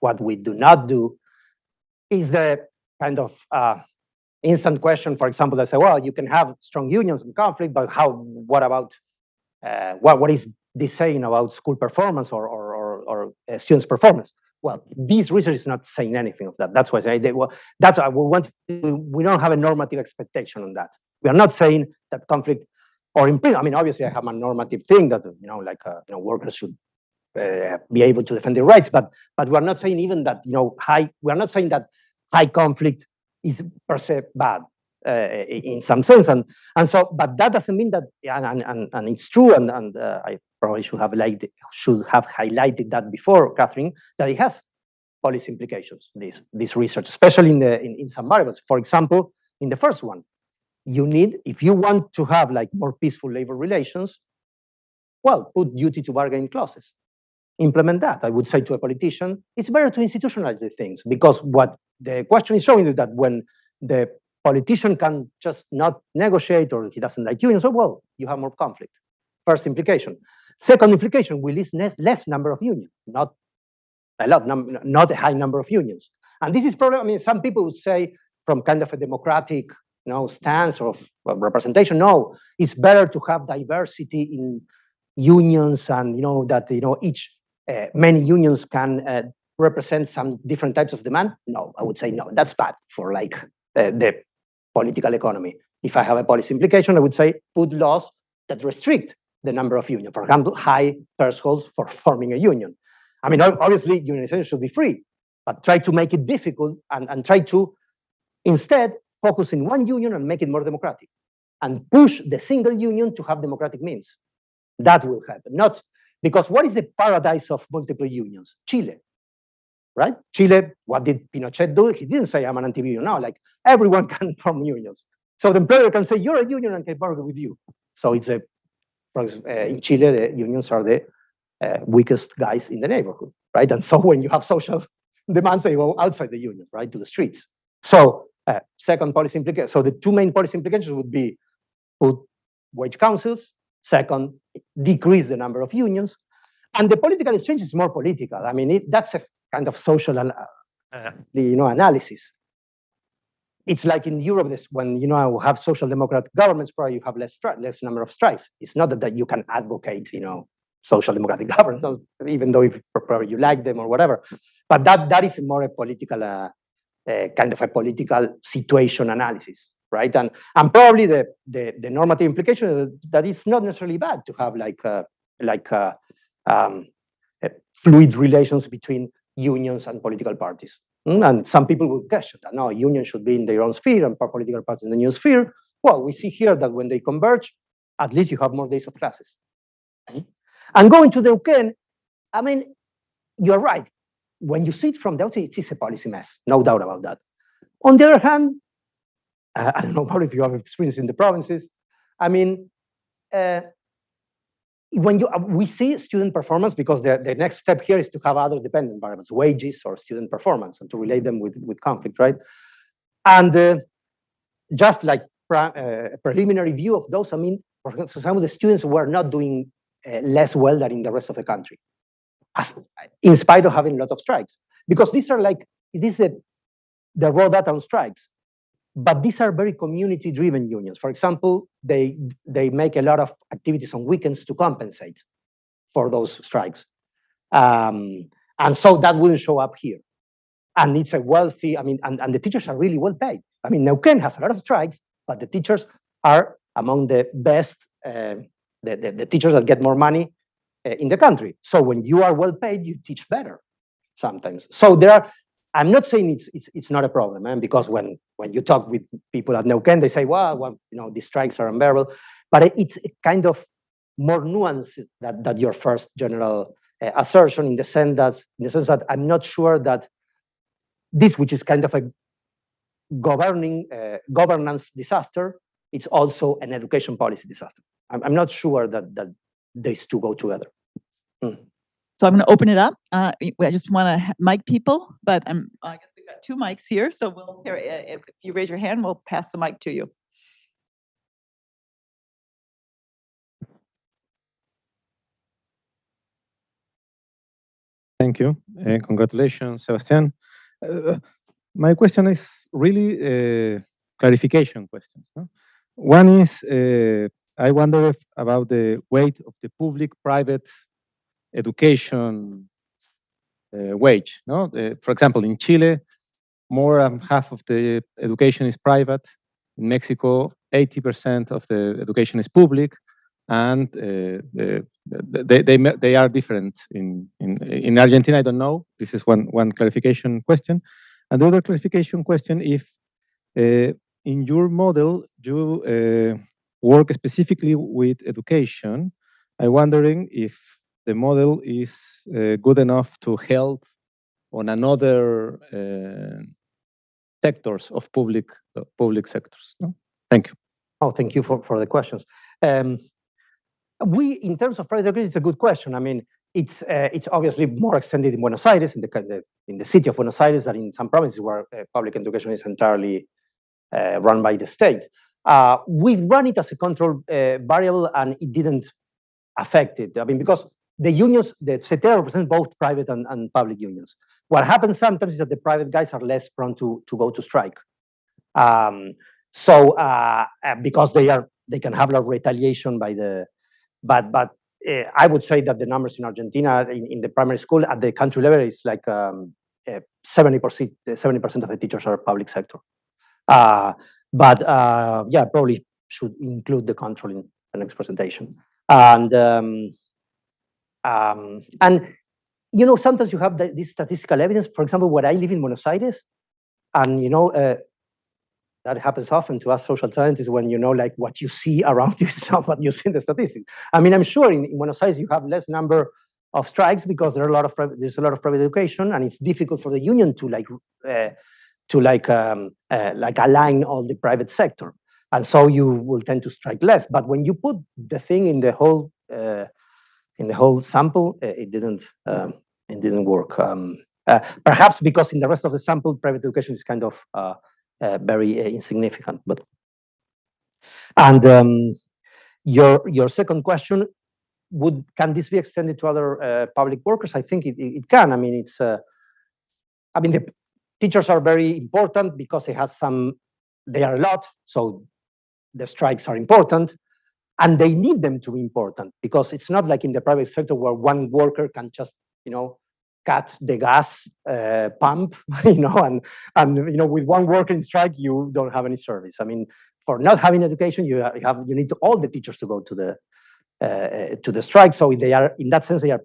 what we do not do is the kind of instant question. For example, they say, well, you can have strong unions and conflict, but what about what is this saying about school performance or students' performance? Well, this research is not saying anything of that. That's why I say that's why we don't have a normative expectation on that. We are not saying that conflict or in prison. I mean, obviously, I have a normative thing that workers should be able to defend their rights, but we're not saying even that we're not saying that high conflict is per se bad in some sense, and so, but that doesn't mean that, and it's true, and I probably should have highlighted that before, Catherine, that it has policy implications. This research, especially in some variables. For example, in the first one, if you want to have like more peaceful labor relations, well, put duty to bargain clauses. Implement that. I would say to a politician, it's better to institutionalize the things, because what the question is showing is that when the politician can just not negotiate, or he doesn't like unions, so well, you have more conflict. First implication. Second implication, we list less number of unions, not a lot, not a high number of unions. And this is probably, I mean, some people would say from kind of a democratic stance of representation, no, it's better to have diversity in unions, and that each many unions can represent some different types of demand. No, I would say no, that's bad for like the political economy. If I have a policy implication, I would say put laws that restrict the number of unions. For example, high thresholds for forming a union. I mean, obviously, unionization should be free, but try to make it difficult, and try to instead focus in one union and make it more democratic, and push the single union to have democratic means. That will happen. Not because what is the paradise of multiple unions? Chile, right? Chile, what did Pinochet do? He didn't say I'm an anti-union. No, like everyone can form unions. So the employer can say you're a union and can work with you. So it's in Chile, the unions are the weakest guys in the neighborhood, right? And so when you have social demands, they go outside the union, right, to the streets. So second policy implication. So the two main policy implications would be put wage councils. Second, decrease the number of unions. And the political exchange is more political. I mean, that's a kind of social analysis. It's like in Europe, when have social democrat governments, probably you have less number of strikes. It's not that you can advocate, social democratic governments, even though if probably you like them or whatever. But that is more a political kind of a political situation analysis, right? And probably the normative implication is that it's not necessarily bad to have fluid relations between unions and political parties. And some people will question that no, unions should be in their own sphere and political parties in the new sphere. Well, we see here that when they converge, at least you have more days of classes. And going to the Neuquén, I mean, you're right. When you see it from the outside, it is a policy mess, no doubt about that. On the other hand, I don't know if you have experience in the provinces. I mean, when we see student performance, because the next step here is to have other dependent variables, wages or student performance, and to relate them with conflict, right? And just like a preliminary view of those, I mean, for example, some of the students were not doing less well than in the rest of the country, in spite of having a lot of strikes, because these are the raw data on strikes. But these are very community-driven unions. For example, they make a lot of activities on weekends to compensate for those strikes. And so that wouldn't show up here. And it's a wealthy, I mean, and the teachers are really well paid. I mean, Neuquén has a lot of strikes, but the teachers are among the best, the teachers that get more money in the country. So when you are well paid, you teach better sometimes. So I'm not saying it's not a problem, because when you talk with people at Neuquén, they say, well, these strikes are unbearable. But it's kind of more nuanced that your first general assertion, in the sense that I'm not sure that this, which is kind of a governance disaster, it's also an education policy disaster. I'm not sure that these two go together. So I'm going to open it up. I just want to mic people, but I guess we've got two mics here. So if you raise your hand, we'll pass the mic to you. Thank you. Congratulations, Sebastian. My question is really clarification questions. No? One is, I wonder about the weight of the public-private education wage. No? For example, in Chile, more than half of the education is private. In Mexico, 80% of the education is public, and they are different. In Argentina, I don't know. This is one clarification question. And the other clarification question, if in your model you work specifically with education, I'm wondering if the model is good enough to help on another sectors of public sectors. No? Thank you. Oh, thank you for the questions. In terms of private education, it's a good question. I mean, it's obviously more extended in Buenos Aires, in the city of Buenos Aires, than in some provinces where public education is entirely run by the state. We run it as a control variable, and it didn't affect it. I mean, because the unions, the CETERA represents both private and public unions. What happens sometimes is that the private guys are less prone to go to strike. Because they can have a retaliation by the, but I would say that the numbers in Argentina in the primary school at the country level is like 70% of the teachers are public sector. Yeah, probably should include the control in the next presentation. And sometimes you have this statistical evidence. For example, where I live in Buenos Aires, and that happens often to us social scientists when you know, like, what you see around you is not what you see in the statistics. I mean, I'm sure in Buenos Aires you have less number of strikes because there's a lot of private education, and it's difficult for the union to align all the private sector, and so you will tend to strike less. But when you put the thing in the whole sample, it didn't work. Perhaps because in the rest of the sample, private education is kind of very insignificant. But your second question, can this be extended to other public workers? I think it can. I mean, the teachers are very important because they are a lot, so the strikes are important, and they need them to be important because it's not like in the private sector where one worker can just, cut the gas pump, and with one worker in strike, you don't have any service. I mean, for not having education, you need all the teachers to go to the strike. So they are, in that sense, they are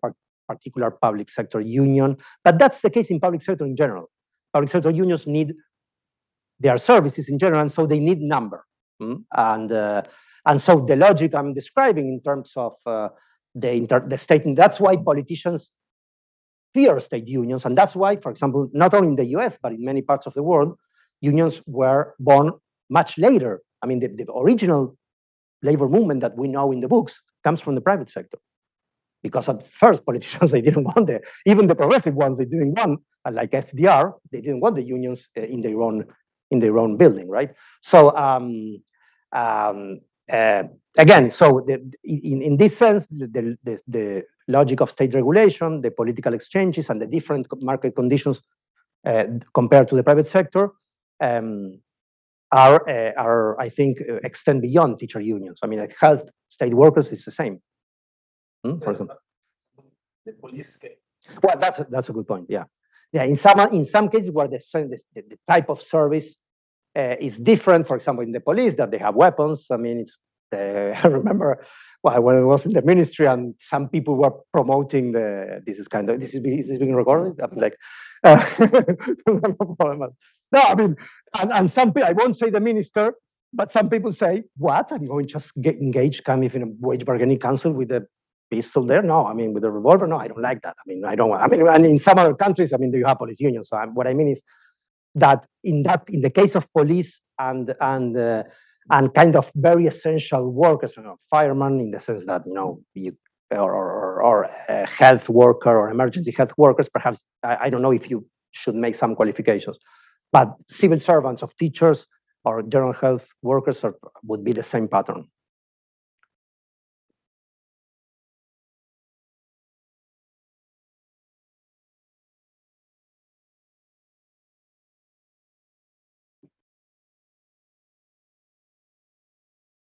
particular public sector union. But that's the case in public sector in general. Public sector unions need their services in general, and so they need number. And so the logic I'm describing in terms of the state, and that's why politicians fear state unions, and that's why, for example, not only in the US, but in many parts of the world, unions were born much later. I mean, the original labor movement that we know in the books comes from the private sector. Because at first, politicians, they didn't want even the progressive ones, they didn't want, like FDR, they didn't want the unions in their own building, right? So again, so in this sense, the logic of state regulation, the political exchanges, and the different market conditions compared to the private sector are I think, extend beyond teacher unions. I mean, like health state workers, it's the same. For example, the police. Well, that's a good point. Yeah, yeah. In some cases where the type of service is different. For example, in the police, that they have weapons. I mean, I remember when I was in the ministry, and some people were promoting this is being recorded. I'm like, no, I mean, and some people, I won't say the minister, but some people say, what? I'm going to just get engaged, come in a wage bargaining council with a pistol there? No, I mean, with a revolver? No, I don't like that. I mean, I don't want, I mean, and in some other countries, I mean, you have police unions. So what I mean is that in the case of police and kind of very essential workers, firemen, in the sense that, or health worker or emergency health workers, perhaps, I don't know if you should make some qualifications, but civil servants of teachers or general health workers would be the same pattern.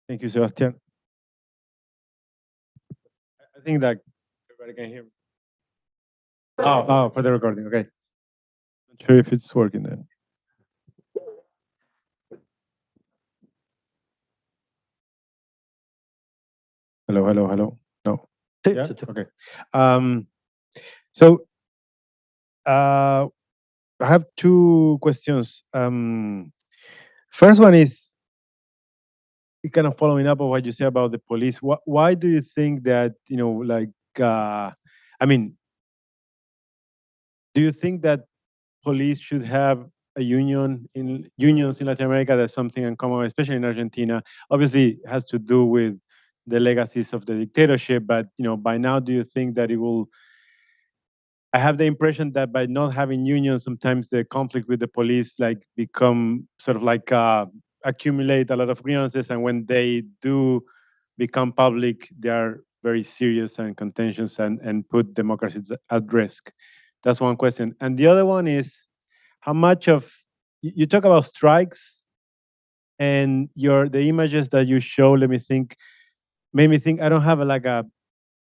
Thank you, Sebastian. I think that everybody can hear me. Oh, for the recording, okay. Not sure if it's working then. Hello. No. Yeah? Okay. So I have two questions. First one is kind of following up on what you say about the police. Why do you think that, I mean, do you think that police should have a unions in Latin America? That's something uncommon, especially in Argentina. Obviously, it has to do with the legacies of the dictatorship, but by now, do you think that it will? I have the impression that by not having unions, sometimes the conflict with the police become sort of accumulate a lot of grievances, and when they do become public, they are very serious and contentious and put democracy at risk. That's one question. And the other one is, how much of, you talk about strikes, and the images that you show, made me think, I don't have a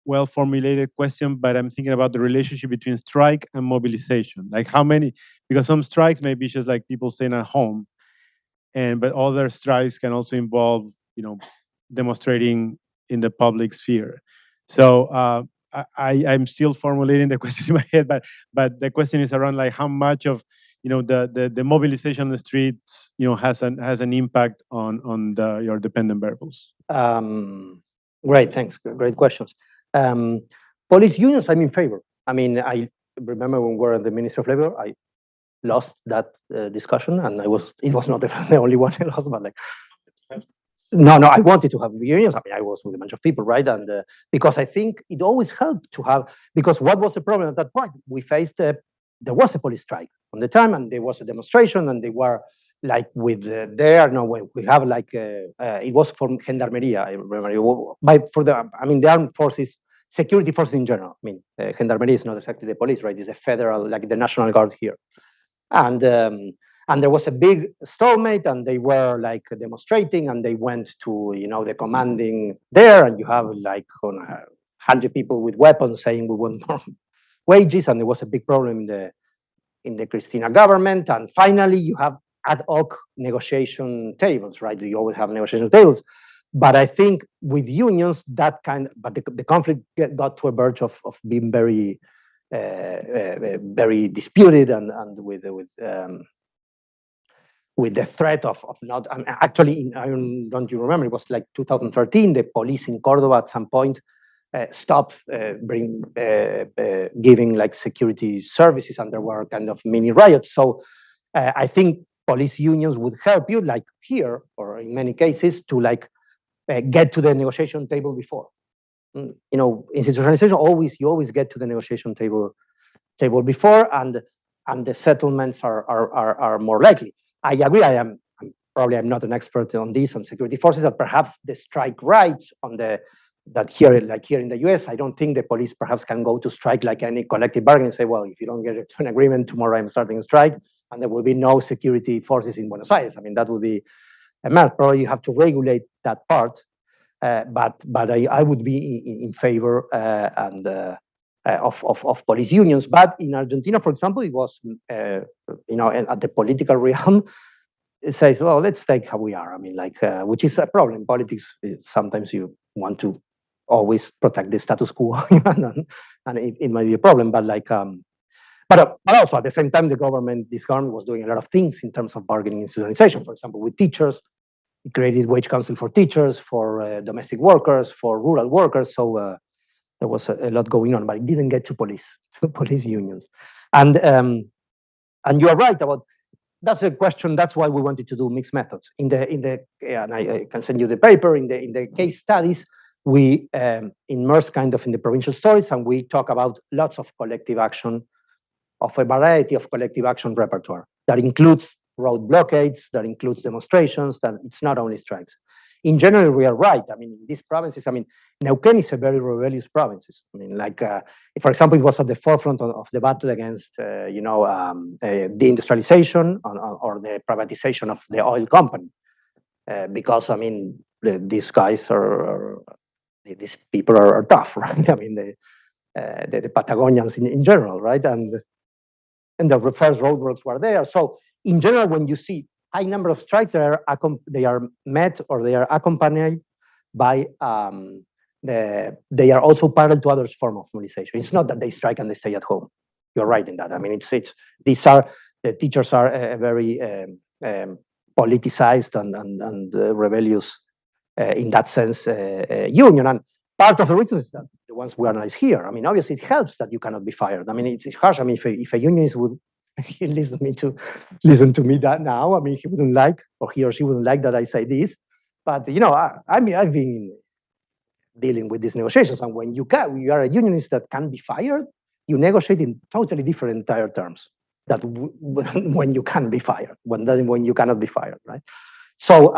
well-formulated question, but I'm thinking about the relationship between strike and mobilization. Like how many, because some strikes may be just like people staying at home, but other strikes can also involve, demonstrating in the public sphere. So I'm still formulating the question in my head, but the question is around how much of the mobilization on the streets, has an impact on your dependent variables? Great, thanks. Great questions. Police unions, I'm in favor. I mean, I remember when we were at the Ministry of Labor, I lost that discussion, and it was not the only one I lost, but like, no, I wanted to have unions. I mean, I was with a bunch of people, right? And because I think it always helped to have, because what was the problem at that point? We faced, there was a police strike on the time, and there was a demonstration, and they were like with we have like, it was from Gendarmeria, I remember, the armed forces, security forces in general. I mean, Gendarmeria is not exactly the police, right? It's a federal, like the National Guard here. And there was a big stalemate, and they were like demonstrating, and they went to the commanding there, and you have like 100 people with weapons saying we want more wages, and there was a big problem in the Cristina government, and finally you have ad hoc negotiation tables, right? You always have negotiation tables, but I think with unions but the conflict got to a verge of being very very disputed, and with the threat of not, actually, don't you remember, it was like 2013, the police in Cordoba at some point stopped giving like security services, and there were kind of mini riots. So I think police unions would help you, like here, or in many cases, to like get to the negotiation table before. Institutionalization, you always get to the negotiation table before, and the settlements are more likely. I agree. I'm not an expert on this, on security forces, but perhaps the strike rights here in the US, I don't think the police perhaps can go to strike like any collective bargaining and say, well, if you don't get to an agreement, tomorrow I'm starting a strike, and there will be no security forces in Buenos Aires. I mean, that would be a mess. Probably you have to regulate that part, but I would be in favor of police unions. But in Argentina, for example, it was, at the political realm, it says, well, let's take how we are. I mean, like, which is a problem in politics. Sometimes you want to always protect the status quo, and it might be a problem. But like, but also at the same time, this government was doing a lot of things in terms of bargaining institutionalization. For example, with teachers, it created wage council for teachers, for domestic workers, for rural workers. So there was a lot going on, but it didn't get to police unions. And you are right about, that's a question. That's why we wanted to do mixed methods. And I can send you the paper. In the case studies, we immerse kind of in the provincial stories, and we talk about lots of collective action, of a variety of collective action repertoire that includes road blockades, that includes demonstrations, that it's not only strikes. In general, we are right. I mean, these provinces, I mean, Neuquén is a very rebellious province. I mean, like, for example, it was at the forefront of the battle against, deindustrialization or the privatization of the oil company. Because, I mean, these guys these people are tough, right? I mean, the Patagonians in general, right? And the first roadworks were there. So in general, when you see high number of strikes, they are met or they are accompanied by they are also parallel to other forms of mobilization. It's not that they strike and they stay at home. You're right in that. I mean, the teachers are a very politicized and rebellious in that sense union. And part of the reason is that the ones we analyze here. I mean, obviously it helps that you cannot be fired. I mean, it's harsh. I mean, if a unionist would listen to me that now, I mean, he wouldn't like, or he or she wouldn't like that I say this. But I mean, I've been dealing with these negotiations, and when you are a unionist that can be fired, you negotiate in totally different entire terms that when you can be fired, when you cannot be fired, right? So,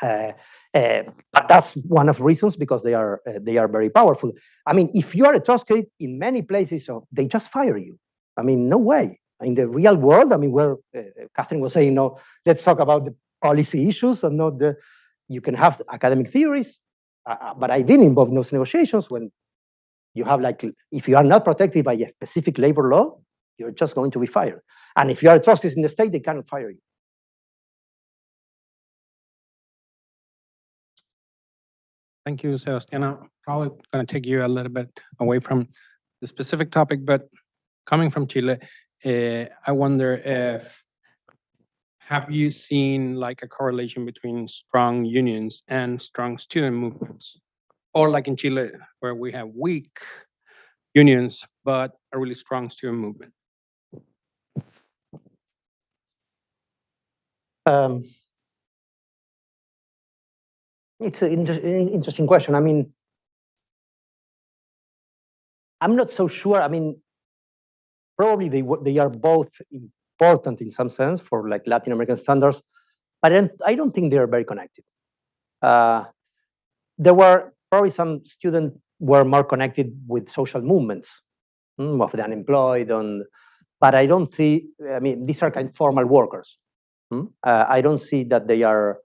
but that's one of the reasons, because they are very powerful. I mean, if you are a Trotskyist, in many places, they just fire you. I mean, no way. In the real world, I mean, where Catherine was saying, no, let's talk about the policy issues and not you can have academic theories, but I've been involved in those negotiations when you have, like, if you are not protected by a specific labor law, you're just going to be fired. And if you are a Trotskyist in the state, they cannot fire you. Thank you, Sebastiana. Probably going to take you a little bit away from the specific topic, but coming from Chile, I wonder if have you seen like a correlation between strong unions and strong student movements, or like in Chile where we have weak unions but a really strong student movement? Um, it's an interesting question. I mean, I'm not so sure. I mean, probably they are both important in some sense for like Latin American standards, but I don't think they are very connected. There were probably some students were more connected with social movements of the unemployed, but I don't see. I mean, these are kind of formal workers. I don't see that they are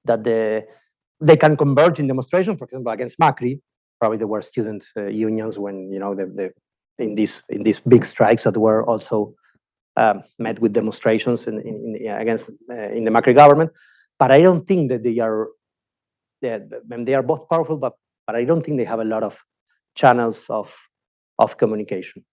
that they can converge in demonstration, for example, against Macri. Probably there were student unions when in these big strikes that were also met with demonstrations against in the Macri government. But I don't think that they are both powerful, but I don't think they have a lot of channels of communication.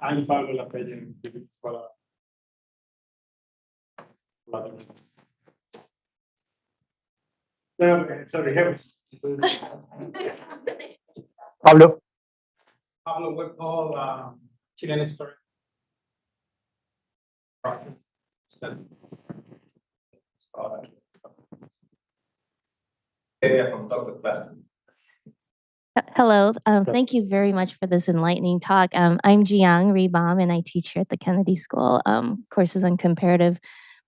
I'm Pablo La Pelle, Escuela. No, sorry, Pablo. Pablo, what all Chilean history? From Dr. Plastic. Hello. Thank you very much for this enlightening talk. I'm Jiang Ribam, and I teach here at the Kennedy School courses on comparative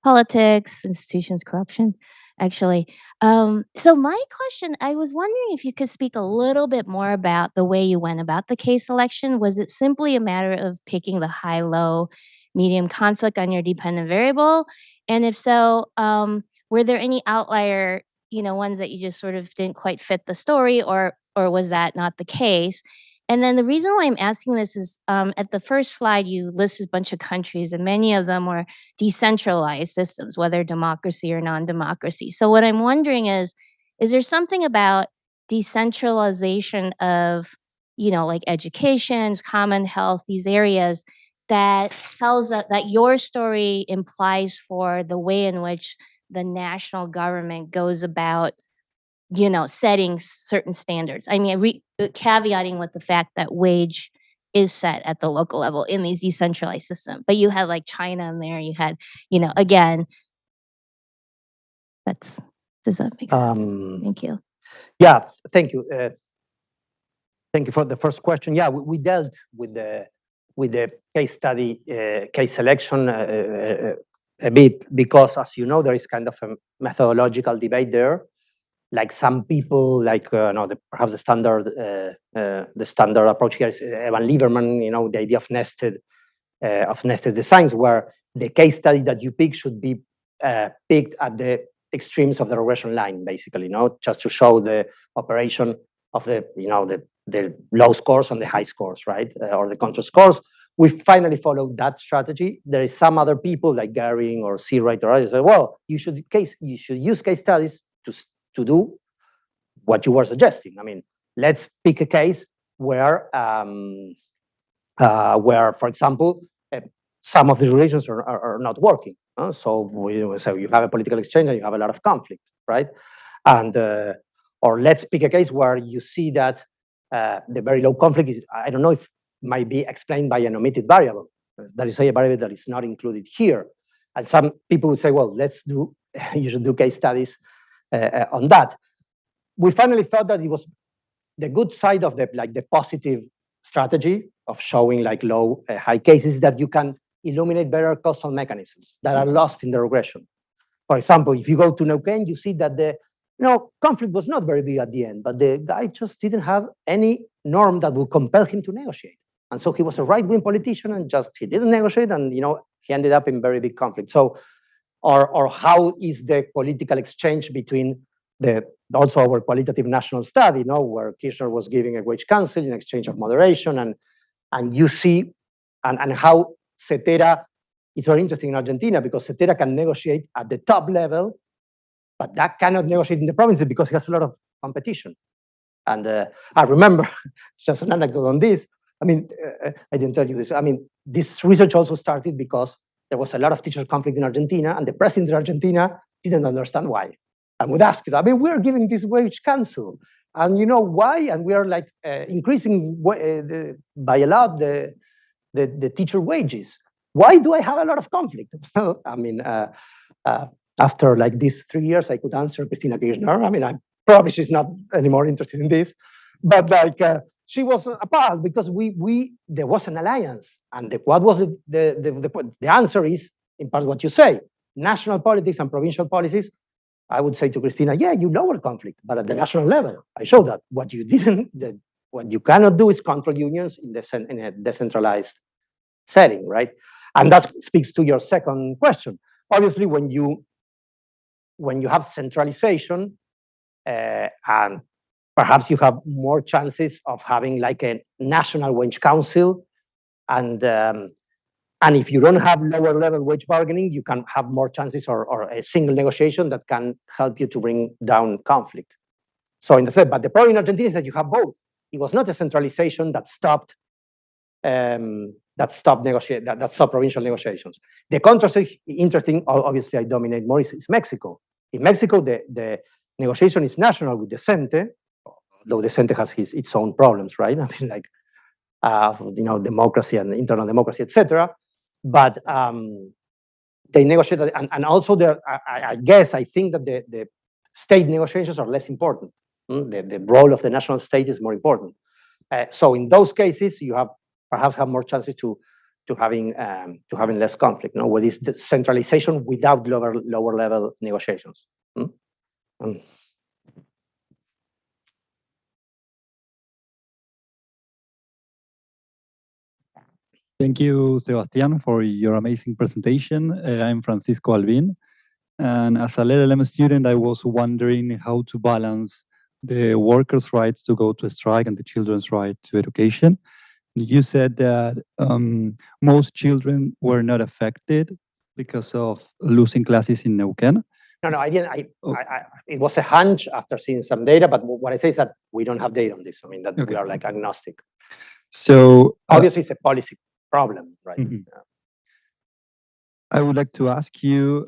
politics, institutions, corruption, actually. So my question, I was wondering if you could speak a little bit more about the way you went about the case selection. Was it simply a matter of picking the high, low, medium conflict on your dependent variable? And if so, were there any outlier ones that you just sort of didn't quite fit the story, or was that not the case? And then the reason why I'm asking this is at the first slide, you listed a bunch of countries, and many of them were decentralized systems, whether democracy or non-democracy. So what I'm wondering is there something about decentralization of, like education, common health, these areas that tells that your story implies for the way in which the national government goes about, setting certain standards? I mean, caveating with the fact that wage is set at the local level in these decentralized systems. But you had like China in there. You had, again, does that make sense? Thank you. Yeah, thank you. Thank you for the first question. Yeah, we dealt with the case study, case selection a bit because, as you know, there is kind of a methodological debate there. Like some people, like perhaps the standard approach here is Evan Lieberman. The idea of nested designs, where the case study that you pick should be picked at the extremes of the regression line, basically, just to show the operation of the low scores and the high scores, right, or the control scores. We finally followed that strategy. There is some other people like Garing or Seawright or others say, well, you should use case studies to do what you were suggesting. I mean, let's pick a case where, for example, some of the relations are not working. So you have a political exchange and you have a lot of conflict, right? And or let's pick a case where you see that the very low conflict is, I don't know if might be explained by an omitted variable. That is a variable that is not included here. And some people would say, well, you should do case studies on that. We finally thought that it was the good side of the positive strategy of showing like low, high cases, that you can illuminate better causal mechanisms that are lost in the regression. For example, if you go to Neuquén, you see that the conflict was not very big at the end, but the guy just didn't have any norm that would compel him to negotiate. And so he was a right-wing politician and he didn't negotiate, and he ended up in very big conflict. So, or how is the political exchange between also our qualitative national study, where Kirchner was giving a wage council in exchange of moderation, and and you see, and how CETERA, it's very interesting in Argentina because CETERA can negotiate at the top level, but that cannot negotiate in the provinces because it has a lot of competition. And I remember, just an anecdote on this, I mean, I didn't tell you this. I mean, this research also started because there was a lot of teacher conflict in Argentina, and the president of Argentina didn't understand why. And would ask it, I mean, we're giving this wage council, and you know why? And we are like increasing by a lot the teacher wages. Why do I have a lot of conflict? I mean, after like these 3 years, I could answer Christina Kirchner. I mean, I probably she's not anymore interested in this, but like she was appalled because there was an alliance, and what was the answer is in part what you say: national politics and provincial policies. I would say to Christina, yeah, you lower conflict, but at the national level, I showed that what you didn't, what you cannot do is control unions in a decentralized setting, right? And that speaks to your second question. Obviously, when you have centralization, and perhaps you have more chances of having like a national wage council, and if you don't have lower level wage bargaining, you can have more chances or a single negotiation that can help you to bring down conflict. So in the sense, but the problem in Argentina is that you have both. It was not a centralization that stopped provincial negotiations. The contrast is interesting. Obviously, I dominate more is Mexico. In Mexico, the negotiation is national with the CENTE, though the CENTE has its own problems, right? I mean, like democracy and internal democracy, etc. But they negotiated, and also there. I think that the state negotiations are less important. The role of the national state is more important. So in those cases, you perhaps have more chances to having less conflict. With this centralization without lower level negotiations. Thank you, Sebastián, for your amazing presentation. I'm Francisco Albin, and as a LLM student, I was wondering how to balance the workers' rights to go to strike and the children's right to education. You said that most children were not affected because of losing classes in Neuquén. No, I didn't. It was a hunch after seeing some data, but what I say is that we don't have data on this. I mean, that we are like agnostic. So obviously, it's a policy problem, right? I would like to ask you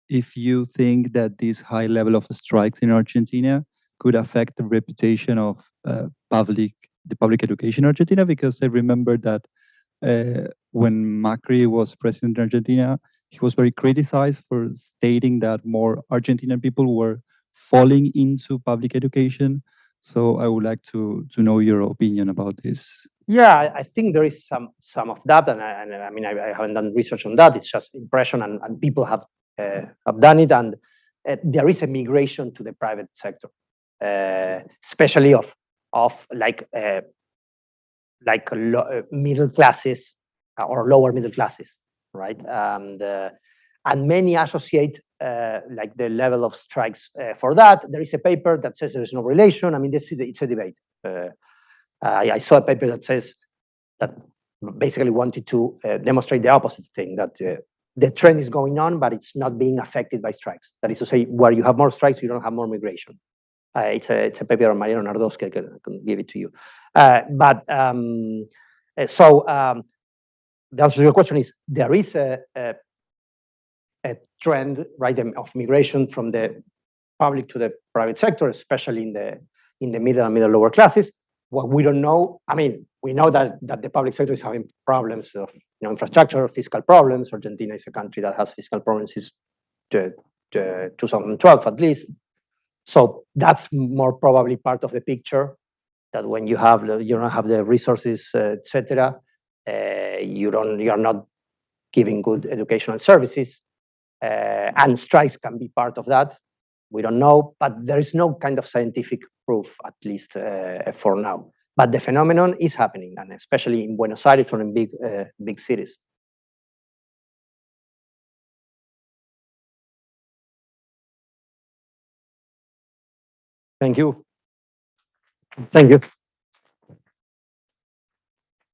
if you think that this high level of strikes in Argentina could affect the reputation of public education in Argentina, because I remember that when Macri was president in Argentina, he was very criticized for stating that more Argentinian people were falling into public education. So I would like to know your opinion about this. Yeah, I think there is some of that, and I mean I haven't done research on that. It's just impression, and people have done it, and there is a migration to the private sector, especially of middle classes or lower middle classes, right? And many associate like the level of strikes for that. There is a paper that says there is no relation. I mean, it's a debate. I saw a paper that says that basically wanted to demonstrate the opposite thing, that the trend is going on, but it's not being affected by strikes. That is to say, where you have more strikes, you don't have more migration. It's a paper on Mariano Nardowski. I can give it to you. So the answer to your question is there is a trend, right, of migration from the public to the private sector, especially in the middle and lower classes. What we don't know, I mean, we know that the public sector is having problems of infrastructure, fiscal problems. Argentina is a country that has fiscal problems since 2012 at least. So that's more probably part of the picture, that when you don't have the resources, etc., you're not giving good educational services, and strikes can be part of that. We don't know, but there is no kind of scientific proof, at least for now. But the phenomenon is happening, and especially in Buenos Aires or in big cities. Thank you. Thank you.